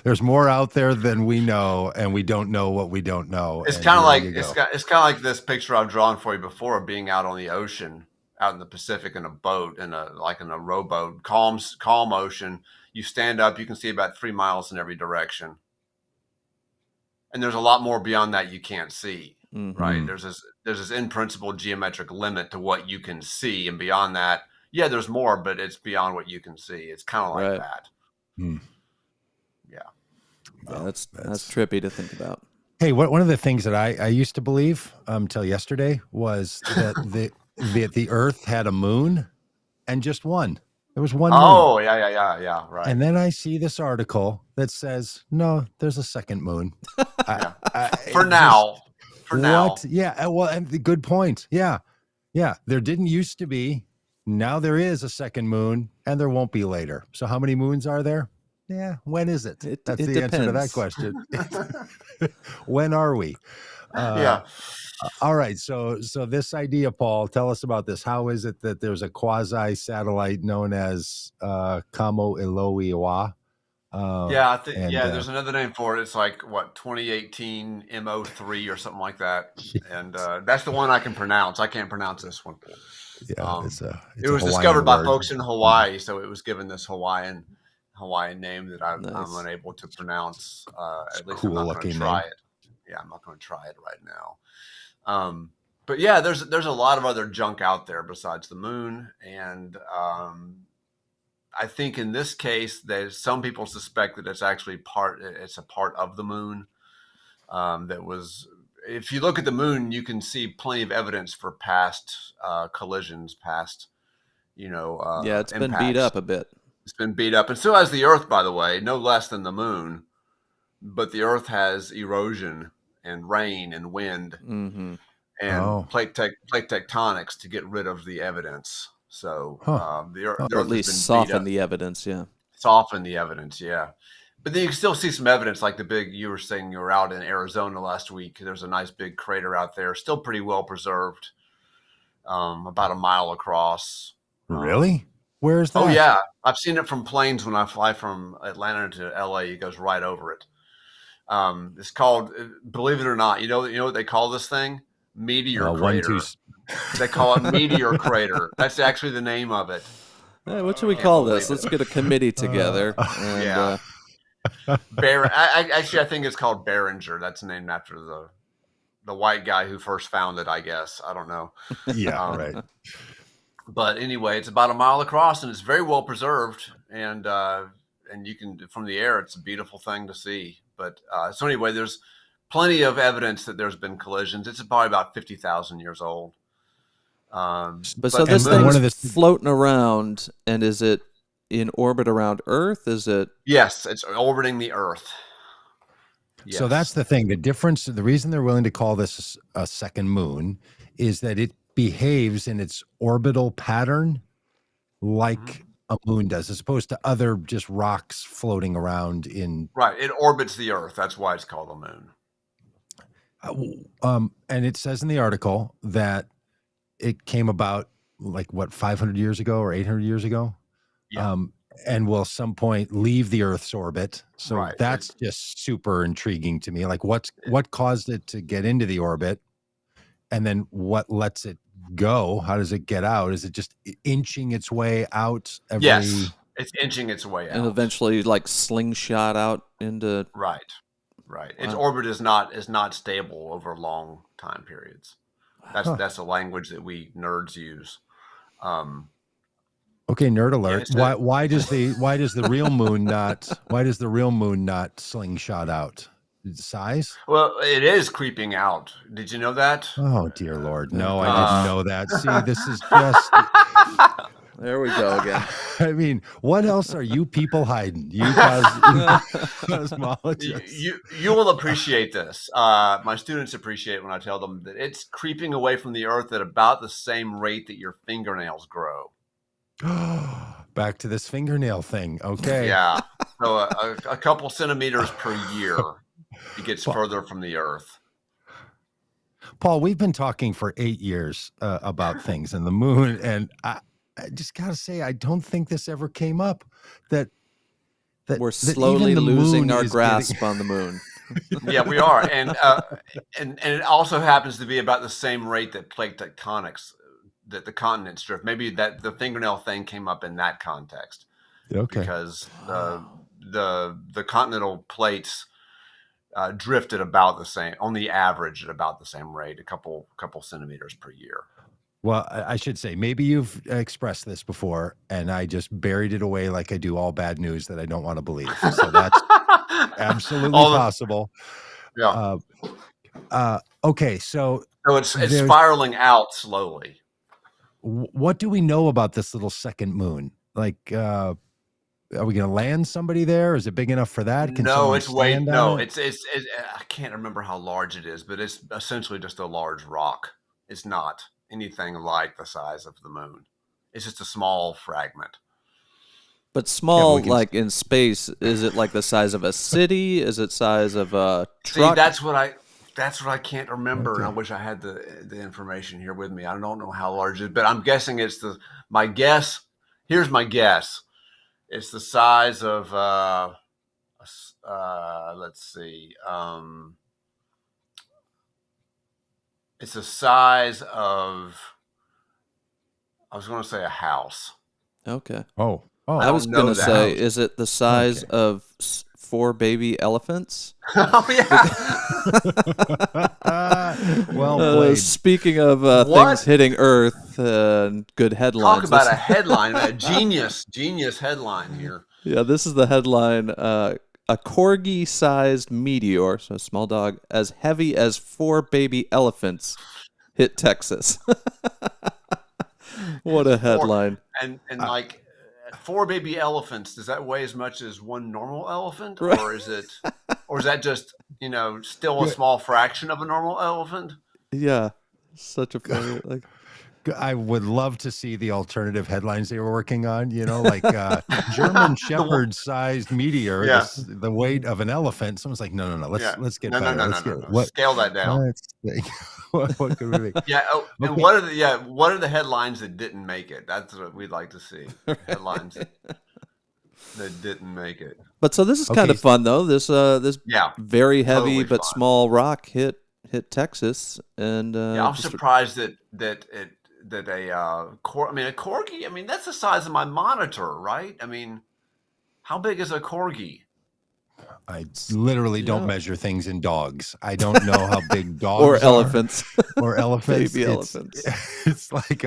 Speaker 1: there's more out there than we know, and we don't know what we don't know.
Speaker 2: It's kind of like this picture I've drawn for you before of being out on the ocean, out in the Pacific in a boat, in a rowboat, calm ocean. You stand up, you can see about 3 miles in every direction. And there's a lot more beyond that you can't see, right? There's this in principle geometric limit to what you can see. And beyond that, there's more, but it's beyond what you can see. It's kind of like that. Yeah.
Speaker 3: Yeah, that's trippy to think about.
Speaker 1: Hey, one of the things that I used to believe until yesterday was that the Earth had a moon and just one. There was one moon.
Speaker 2: Oh, yeah, right.
Speaker 1: And then I see this article that says, no, there's a second moon.
Speaker 2: For now.
Speaker 1: What? Yeah, well, and the good point. Yeah. There didn't used to be. Now there is a second moon, and there won't be later. So how many moons are there? Yeah, when is it? That's the
Speaker 3: depends.
Speaker 1: answer to that question. When are we? All right. So this idea, Paul, tell us about this. How is it that there's a quasi-satellite known as Kamo Iloiwa?
Speaker 2: I think there's another name for it. It's like 2018 MO3 or something like that. And that's the one I can pronounce. I can't pronounce this one.
Speaker 1: Yeah,
Speaker 2: it was discovered by folks in Hawaii, so it was given this Hawaiian name that I'm unable to pronounce. At least I'm not going to try it. Yeah, I'm not going to try it right now. But there's a lot of other junk out there besides the moon, and I think in this case, there's some people suspect that it's actually a part of the moon. That was, if you look at the moon, you can see plenty of evidence for past collisions, past
Speaker 3: it's been
Speaker 2: impacts.
Speaker 3: beat up a bit.
Speaker 2: It's been beat up, and so has the Earth, by the way, no less than the moon. But the Earth has erosion and rain and wind and plate tectonics to get rid of the evidence. So the Earth
Speaker 3: or at least soften the evidence,
Speaker 2: Soften the evidence, But then you can still see some evidence, like you were saying you were out in Arizona last week. There's a nice big crater out there, still pretty well preserved, about a mile across.
Speaker 1: Really? Where is that?
Speaker 2: Oh, yeah. I've seen it from planes when I fly from Atlanta to LA. It goes right over it. It's called, believe it or not, you know what they call this thing? Meteor crater. They call it meteor crater. That's actually the name of it.
Speaker 3: Hey, what should we call this? Let's get a committee together.
Speaker 2: I think it's called Behringer. That's named after the white guy who first found it, I guess. I don't know.
Speaker 1: Right.
Speaker 2: But anyway, it's about a mile across, and it's very well preserved. And you can, from the air, it's a beautiful thing to see. But so anyway, there's plenty of evidence that there's been collisions. It's probably about 50,000 years old.
Speaker 3: But so
Speaker 2: the
Speaker 3: this
Speaker 2: moon,
Speaker 3: thing's floating around, and is it in orbit around Earth? Is it?
Speaker 2: yes, it's orbiting the Earth. Yes.
Speaker 1: So that's the thing. The difference, the reason they're willing to call this a second moon is that it behaves in its orbital pattern like a moon does, as opposed to other just rocks floating around in.
Speaker 2: Right. It orbits the Earth. That's why it's called a moon.
Speaker 1: And it says in the article that it came about like what, 500 years ago or 800 years ago?
Speaker 2: Yeah.
Speaker 1: And will some point leave the Earth's orbit. So
Speaker 2: Right.
Speaker 1: that's just super intriguing to me. Like what caused it to get into the orbit, and then what lets it go? How does it get out? Is it just inching its way out?
Speaker 2: Yes, it's inching its way out,
Speaker 3: And eventually, like slingshot out into.
Speaker 2: Right. Its
Speaker 3: Wow.
Speaker 2: orbit is not stable over long time periods. That's the language that we nerds use.
Speaker 1: Okay, nerd alert.
Speaker 2: Yeah,
Speaker 1: Why does the real moon not slingshot out? Size?
Speaker 2: Well, it is creeping out. Did you know that?
Speaker 1: Oh dear Lord. No, I didn't know that. See, this is just
Speaker 3: There we go again.
Speaker 1: I mean, what else are you people hiding? You cosmologists.
Speaker 2: You will appreciate this. My students appreciate when I tell them that it's creeping away from the Earth at about the same rate that your fingernails grow.
Speaker 1: Back to this fingernail thing. Okay.
Speaker 2: Yeah. So a couple centimeters per year, it gets further from the Earth.
Speaker 1: Paul, we've been talking for 8 years about things and the moon, and I just gotta say, I don't think this ever came up. That
Speaker 3: We're
Speaker 1: that
Speaker 3: slowly
Speaker 1: even the
Speaker 3: losing
Speaker 1: moon
Speaker 3: our
Speaker 1: is
Speaker 3: grasp on the moon.
Speaker 2: Yeah, we are, and it also happens to be about the same rate that plate tectonics, that the continents drift. Maybe that the fingernail thing came up in that context.
Speaker 1: Okay.
Speaker 2: Because the continental plates drifted about the same, on the average, at about the same rate, a couple centimeters per year.
Speaker 1: Well, I should say, maybe you've expressed this before, and I just buried it away like I do all bad news that I don't want to believe. So that's absolutely possible.
Speaker 2: Yeah.
Speaker 1: Okay, so
Speaker 2: it's spiraling out slowly.
Speaker 1: What do we know about this little second moon? Like, are we going to land somebody there? Is it big enough for that? Can
Speaker 2: No, it's way no.
Speaker 1: It?
Speaker 2: It's I can't remember how large it is, but it's essentially just a large rock. It's not anything like the size of the moon. It's just a small fragment.
Speaker 3: But small, like in space, is it like the size of a city? Is it size of a truck?
Speaker 2: See, that's what I can't remember, and I wish I had the information here with me. I don't know how large it is, but I'm guessing it's my guess. Here's my guess. It's the size of let's see. It's the size of, I was going to say a house.
Speaker 3: Okay.
Speaker 1: Oh.
Speaker 3: I was going to say, is it the size of 4 baby elephants?
Speaker 2: Oh, yeah.
Speaker 1: Well played.
Speaker 3: Speaking of things hitting Earth and good headlines.
Speaker 2: Talk about a headline, a genius headline here.
Speaker 3: Yeah, this is the headline. A corgi-sized meteor, so a small dog, as heavy as 4 baby elephants hit Texas. What a headline.
Speaker 2: And like 4 baby elephants, does that weigh as much as 1 normal elephant?
Speaker 3: Right.
Speaker 2: Or is that just, still a small fraction of a normal elephant?
Speaker 3: Yeah. Such a funny, like,
Speaker 1: I would love to see the alternative headlines they were working on, like German Shepherd-sized meteor, the weight of an elephant. Someone's like, no, let's get better.
Speaker 2: No. Scale that down.
Speaker 1: What could we make?
Speaker 2: Yeah. Oh, okay. And what are the headlines that didn't make it? That's what we'd like to see. Headlines that didn't make it.
Speaker 3: But so this is kind of fun though. This very heavy
Speaker 2: totally
Speaker 3: but
Speaker 2: fun.
Speaker 3: Small rock hit Texas, and
Speaker 2: I'm surprised that a corgi. That's the size of my monitor, right? How big is a corgi?
Speaker 1: I literally don't measure things in dogs. I don't know how big dogs
Speaker 3: or
Speaker 1: are.
Speaker 3: elephants.
Speaker 1: Or elephants.
Speaker 3: Baby elephants.
Speaker 1: It's like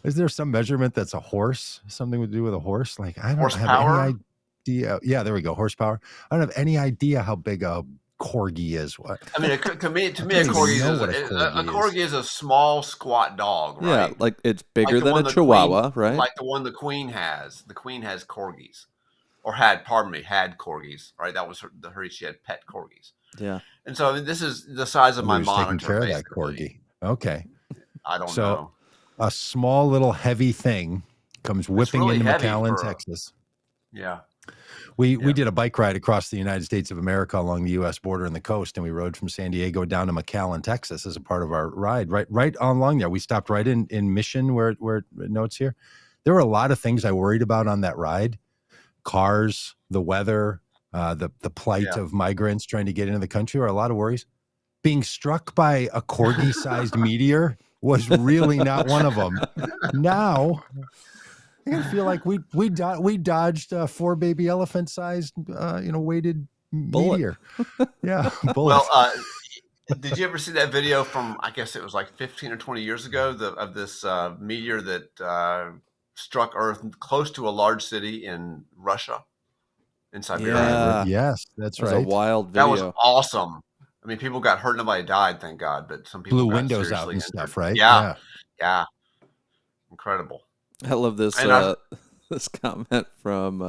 Speaker 1: is there some measurement that's a horse? Something to do with a horse? Like I don't have any idea. Yeah, there we go. Horsepower. I don't have any idea how big a corgi is. What?
Speaker 2: I mean, to me, a
Speaker 1: I don't even
Speaker 2: corgi
Speaker 1: know
Speaker 2: is
Speaker 1: what a
Speaker 2: a
Speaker 1: corgi
Speaker 2: corgi is a small, squat dog,
Speaker 3: Yeah,
Speaker 2: right?
Speaker 3: like it's
Speaker 2: Like
Speaker 3: bigger
Speaker 2: the
Speaker 3: than a
Speaker 2: one the queen,
Speaker 3: Chihuahua, right?
Speaker 2: like the one the queen has. The queen has corgis, or had, pardon me, had corgis, right? That was her. She had pet corgis,
Speaker 3: Yeah.
Speaker 2: and so I mean, this is the size of my
Speaker 1: Somebody was taking
Speaker 2: monitor,
Speaker 1: care of that
Speaker 2: basically.
Speaker 1: corgi. Okay.
Speaker 2: I don't
Speaker 1: So
Speaker 2: know.
Speaker 1: a small little heavy thing comes
Speaker 2: It's
Speaker 1: whipping
Speaker 2: really
Speaker 1: into
Speaker 2: heavy
Speaker 1: McAllen,
Speaker 2: for
Speaker 1: Texas.
Speaker 2: yeah.
Speaker 1: We
Speaker 2: Yeah.
Speaker 1: did a bike ride across the United States of America along the U.S. border and the coast, and we rode from San Diego down to McAllen, Texas, as a part of our ride. Right along there, we stopped right in Mission, where it notes here. There were a lot of things I worried about on that ride: cars, the weather, the plight
Speaker 2: Yeah.
Speaker 1: of migrants trying to get into the country. Were a lot of worries. Being struck by a corgi-sized meteor was really not one of them. Now, I gotta feel like we dodged a 4 baby elephant sized weighted
Speaker 3: Bullet.
Speaker 1: meteor. Yeah, bullet.
Speaker 2: Well, did you ever see that video from, I guess it was like 15 or 20 years ago, of this meteor that struck Earth close to a large city in Russia, in Siberia?
Speaker 3: Yeah.
Speaker 1: Yes, that's
Speaker 3: It was a
Speaker 1: right.
Speaker 3: wild
Speaker 2: That was
Speaker 3: video.
Speaker 2: awesome. I mean, people got hurt, nobody died, thank God, but some people
Speaker 1: Blew
Speaker 2: got
Speaker 1: windows out
Speaker 2: seriously
Speaker 1: and
Speaker 2: injured.
Speaker 1: stuff, right?
Speaker 2: Yeah, yeah, incredible.
Speaker 3: I love this
Speaker 2: And
Speaker 3: this comment from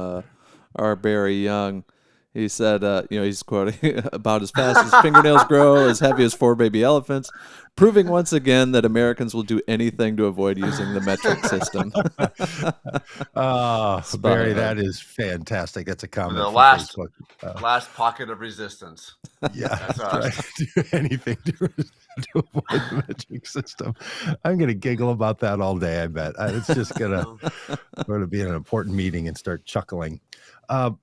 Speaker 3: our Barry Young. He said, he's quoting about as fast as fingernails grow, as heavy as 4 baby elephants, proving once again that Americans will do anything to avoid using the metric system.
Speaker 1: Oh,
Speaker 3: Spot
Speaker 1: Barry,
Speaker 3: on.
Speaker 1: that is fantastic. That's a comment
Speaker 2: the
Speaker 1: from
Speaker 2: last
Speaker 1: Facebook.
Speaker 2: last pocket of resistance.
Speaker 1: Yeah,
Speaker 2: That's
Speaker 1: right.
Speaker 2: us.
Speaker 1: Do anything to avoid the metric system. I'm going to giggle about that all day. I bet it's just going to be an important meeting and start chuckling. And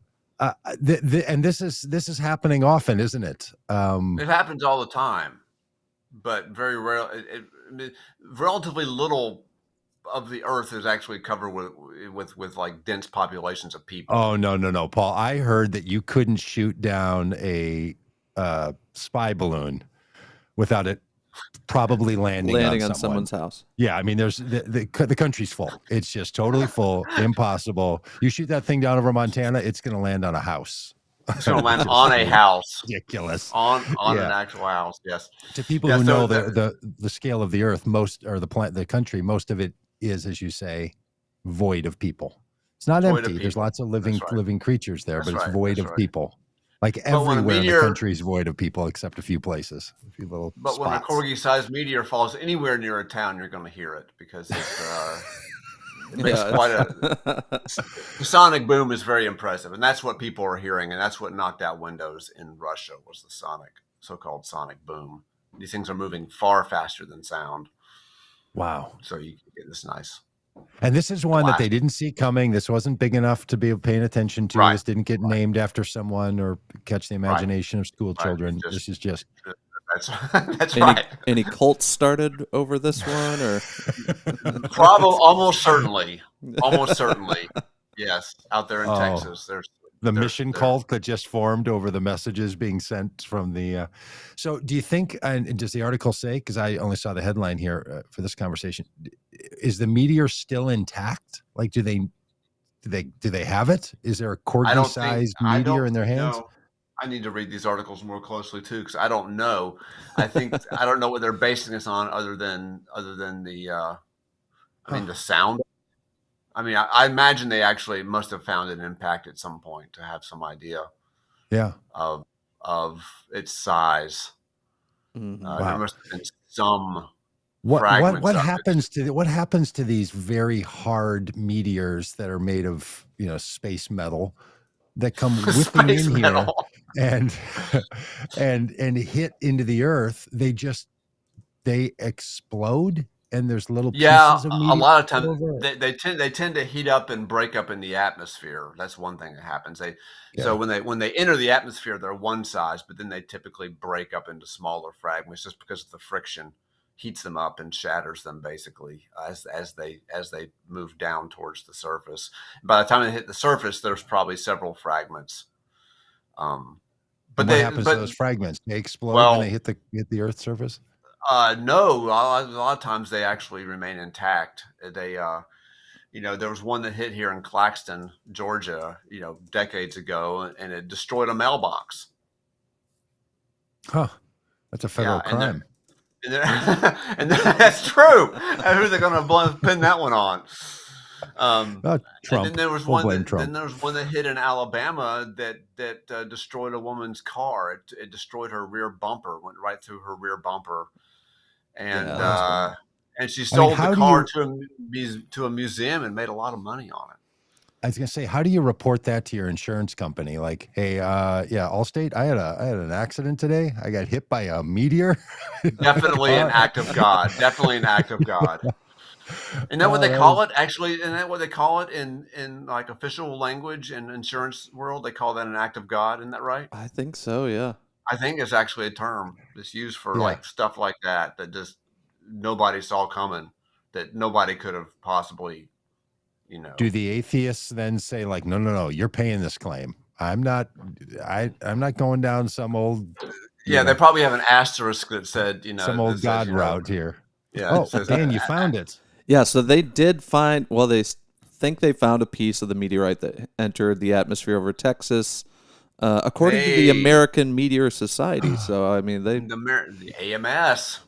Speaker 1: this is happening often, isn't it?
Speaker 2: It happens all the time, but very rare. I mean, relatively little of the Earth is actually covered with like dense populations of people.
Speaker 1: Oh no, Paul! I heard that you couldn't shoot down a spy balloon without it probably landing on
Speaker 3: someone's house.
Speaker 1: Yeah, I mean, there's the country's full. It's just totally full. Impossible. You shoot that thing down over Montana, it's going to land on a house.
Speaker 2: It's going to land on a house.
Speaker 1: Ridiculous.
Speaker 2: On an actual house. Yes.
Speaker 1: To people who know the scale of the Earth, the country, most of it is, as you say, void of people. It's not empty. There's lots of living creatures there, but it's void of people. Like everywhere in the country is void of people except a few places, a few little spots.
Speaker 2: When a corgi-sized meteor falls anywhere near a town, you're going to hear it because it makes quite the sonic boom is very impressive, and that's what people are hearing, and that's what knocked out windows in Russia was the so-called sonic boom. These things are moving far faster than sound.
Speaker 1: Wow!
Speaker 2: So you can get this nice.
Speaker 1: And this is one that they didn't see coming. This wasn't big enough to be paying attention to. This didn't get named after someone or catch the imagination of school children. This is just
Speaker 2: that's right.
Speaker 3: Any cults started over this one, or
Speaker 2: probably almost certainly. Yes, out there in Texas, there's
Speaker 1: mission cult that just formed over the messages being sent from the. So, do you think? And does the article say? Because I only saw the headline here for this conversation. Is the meteor still intact? Like, do they have it? Is there a corgi-sized meteor in their hands?
Speaker 2: No. I need to read these articles more closely too, because I don't know. I don't know what they're basing this on, other than the the sound. I mean, I imagine they actually must have found an impact at some point to have some idea.
Speaker 1: Yeah.
Speaker 2: Of its size.
Speaker 3: Mm-hmm.
Speaker 2: There must have been some.
Speaker 1: What happens to these very hard meteors that are made of space metal that come whipping in here and hit into the Earth? They explode, and there's little pieces of meteor.
Speaker 2: A lot of times they tend to heat up and break up in the atmosphere. That's one thing that happens. So when they enter the atmosphere, they're one size, but then they typically break up into smaller fragments just because of the friction heats them up and shatters them basically as they move down towards the surface. By the time they hit the surface, there's probably several fragments.
Speaker 1: But what happens to those fragments? They explode when they hit the Earth's surface?
Speaker 2: No, a lot of times they actually remain intact. They, there was one that hit here in Claxton, Georgia, decades ago, and it destroyed a mailbox.
Speaker 1: Huh. That's a federal
Speaker 2: Yeah, and
Speaker 1: crime.
Speaker 2: that's true. Who are they going to pin that one on? And
Speaker 1: Trump.
Speaker 2: then there was
Speaker 1: We'll
Speaker 2: one
Speaker 1: blame
Speaker 2: that
Speaker 1: Trump.
Speaker 2: hit in Alabama that destroyed a woman's car. It destroyed her rear bumper, went right through her rear bumper, and
Speaker 3: Yeah.
Speaker 2: she sold the
Speaker 1: how do
Speaker 2: car
Speaker 1: you-
Speaker 2: to a museum and made a lot of money on it.
Speaker 1: I was gonna say, how do you report that to your insurance company? Like, hey, yeah, Allstate, I had an accident today. I got hit by a meteor.
Speaker 2: Definitely an act of God. Definitely an act of God. Isn't that what they call it? Actually, isn't that what they call it in like official language in insurance world? They call that an act of God. Isn't that right?
Speaker 3: I think so. Yeah.
Speaker 2: I think it's actually a term that's used for
Speaker 1: Yeah.
Speaker 2: like stuff like that just nobody saw coming, that nobody could have possibly,
Speaker 1: Do the atheists then say like, no, you're paying this claim? I'm not going down some old.
Speaker 2: Yeah, they probably have an asterisk that said,
Speaker 1: some old
Speaker 2: that
Speaker 1: God
Speaker 2: says,
Speaker 1: route here.
Speaker 2: Yeah.
Speaker 1: Oh,
Speaker 2: It says,
Speaker 1: Dan, you found it.
Speaker 3: Yeah. So they did find. Well, they think they found a piece of the meteorite that entered the atmosphere over Texas, according to the American Meteor Society. So I mean,
Speaker 2: the AMS.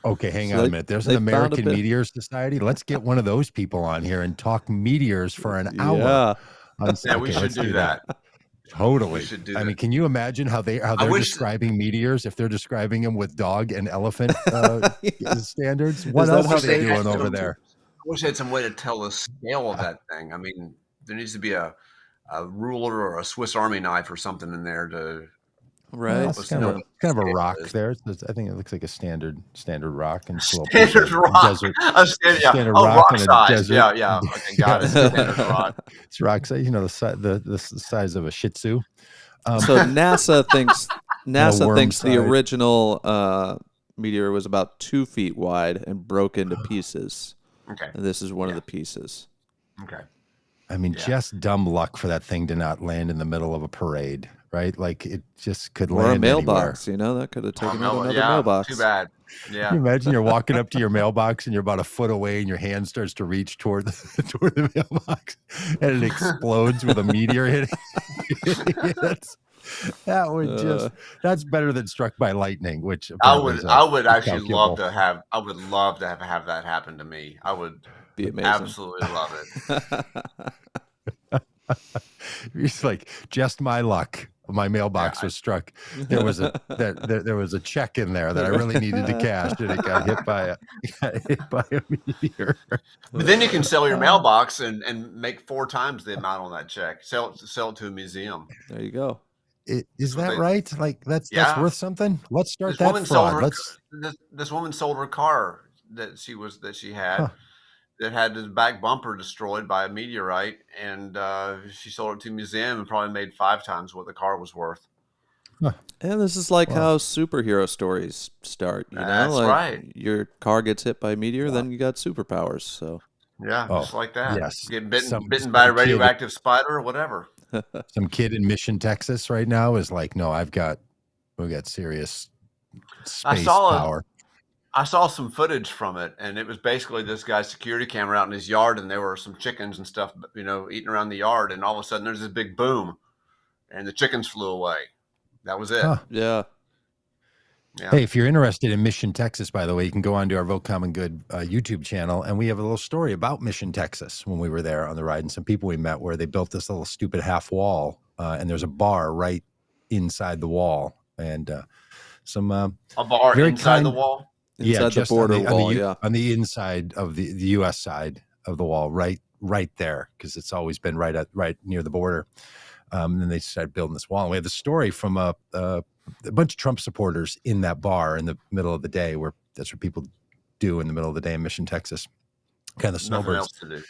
Speaker 1: Okay, hang on a minute. There's an American Meteor Society. Let's get one of those people on here and talk meteors for an hour.
Speaker 2: Yeah, we should do that.
Speaker 1: Totally.
Speaker 2: We should do
Speaker 1: I mean, can you imagine how they're describing meteors if they're describing them with dog and elephant standards? What else are they doing over there?
Speaker 2: I wish they had some way to tell the scale of that thing. I mean, there needs to be a ruler or a Swiss Army knife or something in there to.
Speaker 3: Right.
Speaker 1: It's kind of a rock there. I think it looks like a standard rock and
Speaker 2: standard rock.
Speaker 1: Standard
Speaker 2: rock
Speaker 1: in a
Speaker 2: size.
Speaker 1: desert.
Speaker 2: Yeah. Okay, got it. Standard rock.
Speaker 1: It's rock size. The size of a Shih Tzu.
Speaker 3: So NASA thinks the original meteor was about 2 feet wide and broke into pieces.
Speaker 2: Okay.
Speaker 3: And this is one of the pieces.
Speaker 2: Okay.
Speaker 1: I mean, just dumb luck for that thing to not land in the middle of a parade, right? Like it just could land
Speaker 3: or a mailbox.
Speaker 1: anywhere.
Speaker 3: That could have taken out another mailbox.
Speaker 2: Too bad. Yeah.
Speaker 1: Can you imagine you're walking up to your mailbox and you're about a foot away and your hand starts to reach toward the mailbox and it explodes with a meteor hitting. That's better than struck by lightning, which
Speaker 2: I would actually love to have that happen to me. I would
Speaker 3: be amazing.
Speaker 2: Absolutely love it.
Speaker 1: It's like just my luck. My mailbox was struck. There was a check in there that I really needed to cash, and it got hit by a meteor.
Speaker 2: But then you can sell your mailbox and make 4 times the amount on that check. Sell it to a museum.
Speaker 3: There you go.
Speaker 1: Is that right? Like that's worth something. Let's start that fraud.
Speaker 2: This woman sold her car that she had. That had his back bumper destroyed by a meteorite, and she sold it to a museum and probably made 5 times what the car was worth.
Speaker 3: And this is like how superhero stories start.
Speaker 2: That's right.
Speaker 3: Your car gets hit by a meteor, then you got superpowers. So
Speaker 2: just like that.
Speaker 1: Yes,
Speaker 2: get bitten by a radioactive spider or whatever.
Speaker 1: Some kid in Mission, Texas, right now is like, no, we've got serious space power.
Speaker 2: I saw some footage from it, and it was basically this guy's security camera out in his yard, and there were some chickens and stuff, eating around the yard, and all of a sudden there's this big boom, and the chickens flew away. That was it.
Speaker 1: Huh.
Speaker 3: Yeah.
Speaker 1: Hey, if you're interested in Mission, Texas, by the way, you can go onto our Vote Common Good YouTube channel, and we have a little story about Mission, Texas when we were there on the ride, and some people we met where they built this little stupid half wall, and there's a bar right inside the wall, and a
Speaker 2: bar inside the wall.
Speaker 3: Inside the border wall,
Speaker 1: on the inside of the U.S. side of the wall, right there, because it's always been right near the border. And then they started building this wall. And we have the story from a bunch of Trump supporters in that bar in the middle of the day, where that's what people do in the middle of the day in Mission, Texas, kind of snowbirds.
Speaker 2: Nothing else to do.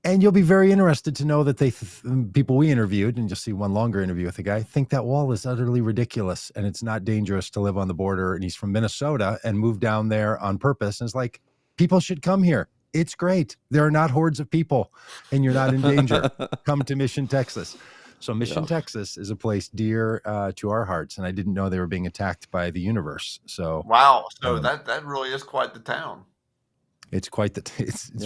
Speaker 1: And you'll be very interested to know that people we interviewed, and you'll see one longer interview with the guy, think that wall is utterly ridiculous and it's not dangerous to live on the border. And he's from Minnesota and moved down there on purpose. And it's like, people should come here. It's great. There are not hordes of people and you're not in danger. Come to Mission, Texas. So Mission, Texas is a place dear to our hearts. And I didn't know they were being attacked by the universe. So
Speaker 2: wow. So that really is quite the town.
Speaker 1: It's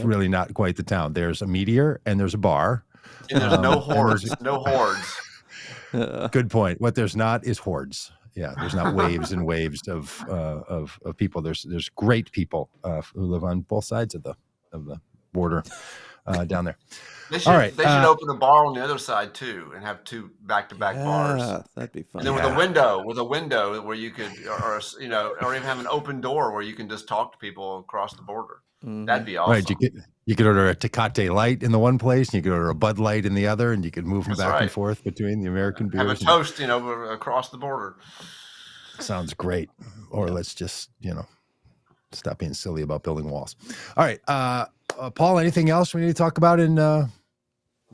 Speaker 1: really not quite the town. There's a meteor and there's a bar.
Speaker 2: And there's no hordes. No hordes.
Speaker 1: Good point. What there's not is hordes. There's not waves and waves of people. There's great people who live on both sides of the border down there.
Speaker 2: They should
Speaker 1: All right,
Speaker 2: they should open a bar on the other side too, and have two back-to-back bars.
Speaker 3: Yeah, that'd be fun.
Speaker 2: And then with a window where you could, or even have an open door where you can just talk to people across the border. That'd be awesome.
Speaker 1: Right, you could order a Tecate Light in the one place, and you could order a Bud Light in the other, and you could move them back and forth between the American beers.
Speaker 2: Have a toast, across the border.
Speaker 1: Sounds great. Or let's just, stop being silly about building walls. All right, Paul, anything else we need to talk about in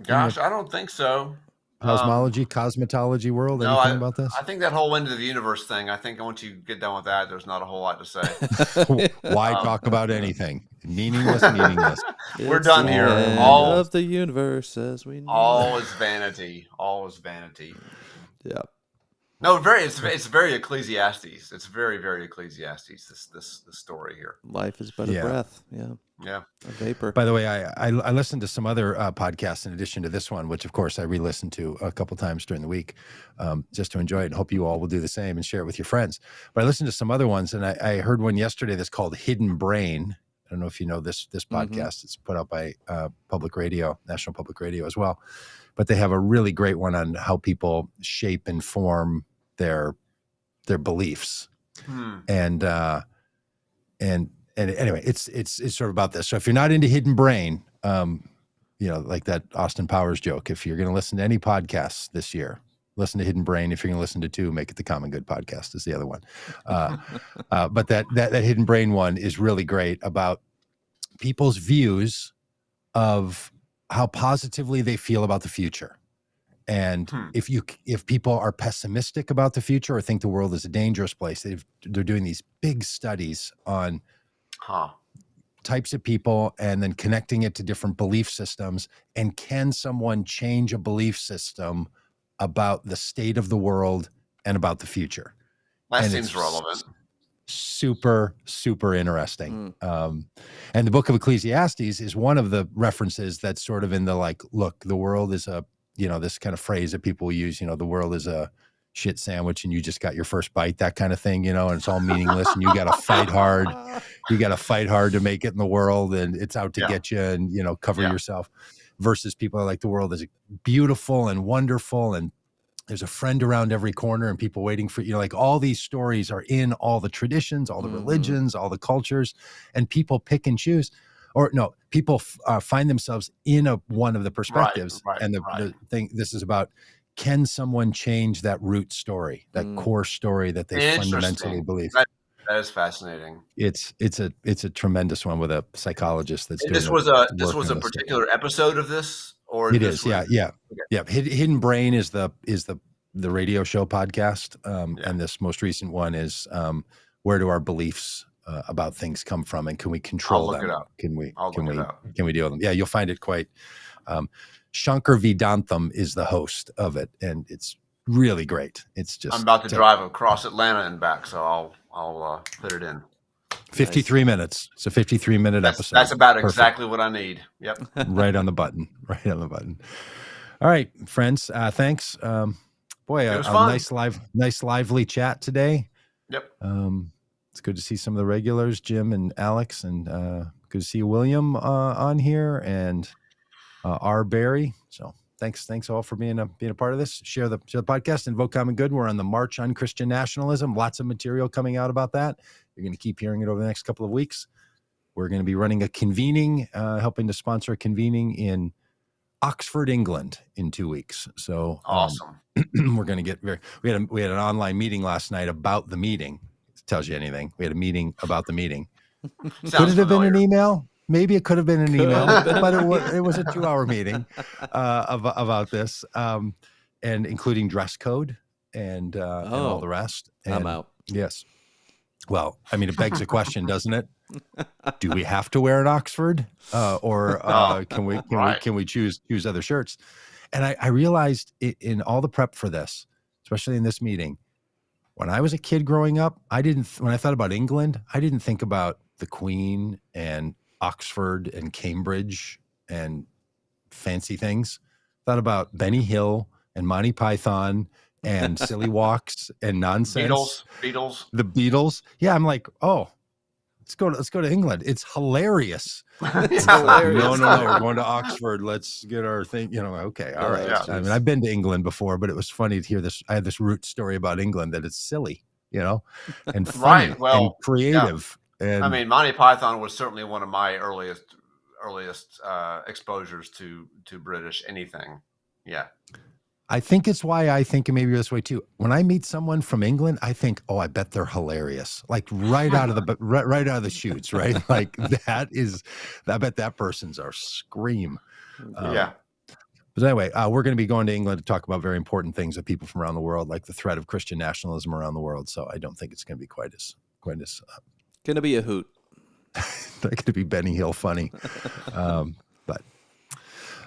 Speaker 2: Gosh, I don't think so.
Speaker 1: Cosmetology world?
Speaker 2: No,
Speaker 1: anything about this?
Speaker 2: I think that whole end of the universe thing, I think once you get done with that, there's not a whole lot to say.
Speaker 1: Why talk about anything? Meaningless.
Speaker 2: We're done here.
Speaker 3: All of the universe as we know.
Speaker 2: All is vanity. All is vanity.
Speaker 3: Yeah.
Speaker 2: No, it's very Ecclesiastes. It's very, very Ecclesiastes, this story here.
Speaker 3: Life is but a breath. Yeah.
Speaker 2: Yeah.
Speaker 3: A vapor.
Speaker 1: By the way, I listened to some other podcasts in addition to this one, which of course I re-listened to a couple times during the week, just to enjoy it, and hope you all will do the same and share it with your friends. But I listened to some other ones, and I heard one yesterday that's called Hidden Brain. I don't know if you know this podcast. It's put out by Public Radio, National Public Radio as well. But they have a really great one on how people shape and form their beliefs. And anyway, it's sort of about this. So if you're not into Hidden Brain, like that Austin Powers joke, if you're going to listen to any podcasts this year, listen to Hidden Brain. If you're going to listen to two, make it the Common Good podcast is the other one. But that Hidden Brain one is really great about people's views of how positively they feel about the future. And if people are pessimistic about the future or think the world is a dangerous place, they're doing these big studies on types of people and then connecting it to different belief systems. And can someone change a belief system about the state of the world and about the future?
Speaker 2: That seems relevant.
Speaker 1: Super, super interesting. And the book of Ecclesiastes is one of the references that's sort of in the look, the world is a, this kind of phrase that people use, the world is a shit sandwich and you just got your first bite, that kind of thing, and it's all meaningless and you got to fight hard. You got to fight hard to make it in the world, and it's out to get you and, cover yourself, versus people are like, the world is beautiful and wonderful and there's a friend around every corner and people waiting for you. All these stories are in all the traditions, all the religions, all the cultures, and people pick and choose. Or no, people find themselves in one of the perspectives. And the thing, this is about, can someone change that root story, that core story that they fundamentally believe?
Speaker 2: That is fascinating.
Speaker 1: It's a tremendous one with a psychologist that's doing.
Speaker 2: This was a particular episode of this, or
Speaker 1: it is. Yeah. Hidden Brain is the radio show podcast, and this most recent one is where do our beliefs about things come from, and can we control them? Can we deal with them? Yeah, you'll find it quite. Shankar Vedantam is the host of it, and it's really great. It's just.
Speaker 2: I'm about to drive across Atlanta and back, so I'll put it in.
Speaker 1: 53 minutes. It's a 53-minute episode.
Speaker 2: That's about exactly what I need. Yep.
Speaker 1: Right on the button. All right, friends. Thanks. Boy, a nice lively chat today.
Speaker 2: Yep.
Speaker 1: It's good to see some of the regulars, Jim and Alex, and good to see William on here, and R. Barry. So thanks all for being a part of this. Share the podcast and vote common good. We're on the March on Christian Nationalism. Lots of material coming out about that. You're going to keep hearing it over the next couple of weeks. We're going to be running a convening, helping to sponsor a convening in Oxford, England in 2 weeks. So
Speaker 2: awesome.
Speaker 1: We're going to get we had an online meeting last night about the meeting. If it tells you anything. We had a meeting about the meeting. Could it have been an email? Maybe it could have been an email, but it was a 2-hour meeting about this, and including dress code and all the rest. And,
Speaker 3: I'm out.
Speaker 1: Yes. Well, I mean, it begs a question, doesn't it? Do we have to wear an Oxford, or can we choose other shirts? And I realized in all the prep for this, especially in this meeting, when I was a kid growing up, when I thought about England, I didn't think about the Queen and Oxford and Cambridge and fancy things. I thought about Benny Hill and Monty Python and silly walks and nonsense.
Speaker 2: Beatles.
Speaker 1: The Beatles. Yeah, I'm like, oh, let's go to England. It's hilarious.
Speaker 3: It's
Speaker 2: Yeah.
Speaker 3: hilarious.
Speaker 1: No, we're going to Oxford. Let's get our thing. Okay, all right.
Speaker 2: Yeah.
Speaker 1: I mean, I've been to England before, but it was funny to hear this. I had this root story about England that it's silly, and funny
Speaker 2: Right. Well,
Speaker 1: and creative. And
Speaker 2: I mean, Monty Python was certainly one of my earliest exposures to British anything. Yeah.
Speaker 1: I think it's why I think maybe this way too. When I meet someone from England, I think, oh, I bet they're hilarious. Like right out of the chutes, right? Like I bet that person's our scream.
Speaker 2: Yeah.
Speaker 1: But anyway, we're going to be going to England to talk about very important things with people from around the world, like the threat of Christian nationalism around the world. So I don't think it's going to be quite as
Speaker 3: going to be a hoot.
Speaker 1: That could be Benny Hill funny. But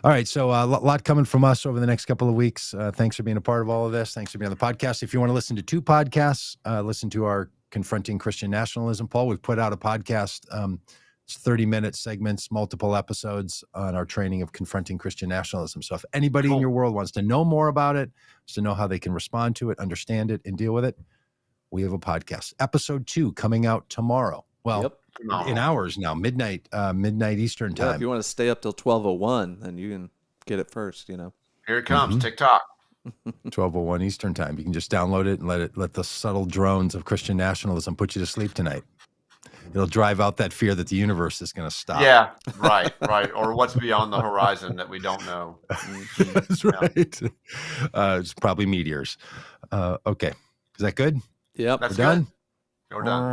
Speaker 1: all right, so a lot coming from us over the next couple of weeks. Thanks for being a part of all of this. Thanks for being on the podcast. If you want to listen to 2 podcasts, listen to our Confronting Christian Nationalism. Paul, we've put out a podcast. It's 30-minute segments, multiple episodes on our training of confronting Christian nationalism. So if anybody in your world wants to know more about it, wants to know how they can respond to it, understand it, and deal with it, we have a podcast. Episode 2 coming out tomorrow. Well, in hours now, midnight Eastern time.
Speaker 3: Yeah, if you want to stay up till 12:01, then you can get it first,
Speaker 2: Here it comes, TikTok.
Speaker 1: 12:01 Eastern time. You can just download it and let the subtle drones of Christian nationalism put you to sleep tonight. It'll drive out that fear that the universe is going to stop.
Speaker 2: Yeah, right. Or what's beyond the horizon that we don't know.
Speaker 1: That's right. It's probably meteors. Okay. Is that good?
Speaker 3: Yep.
Speaker 2: That's
Speaker 1: We're done?
Speaker 2: good. We're done.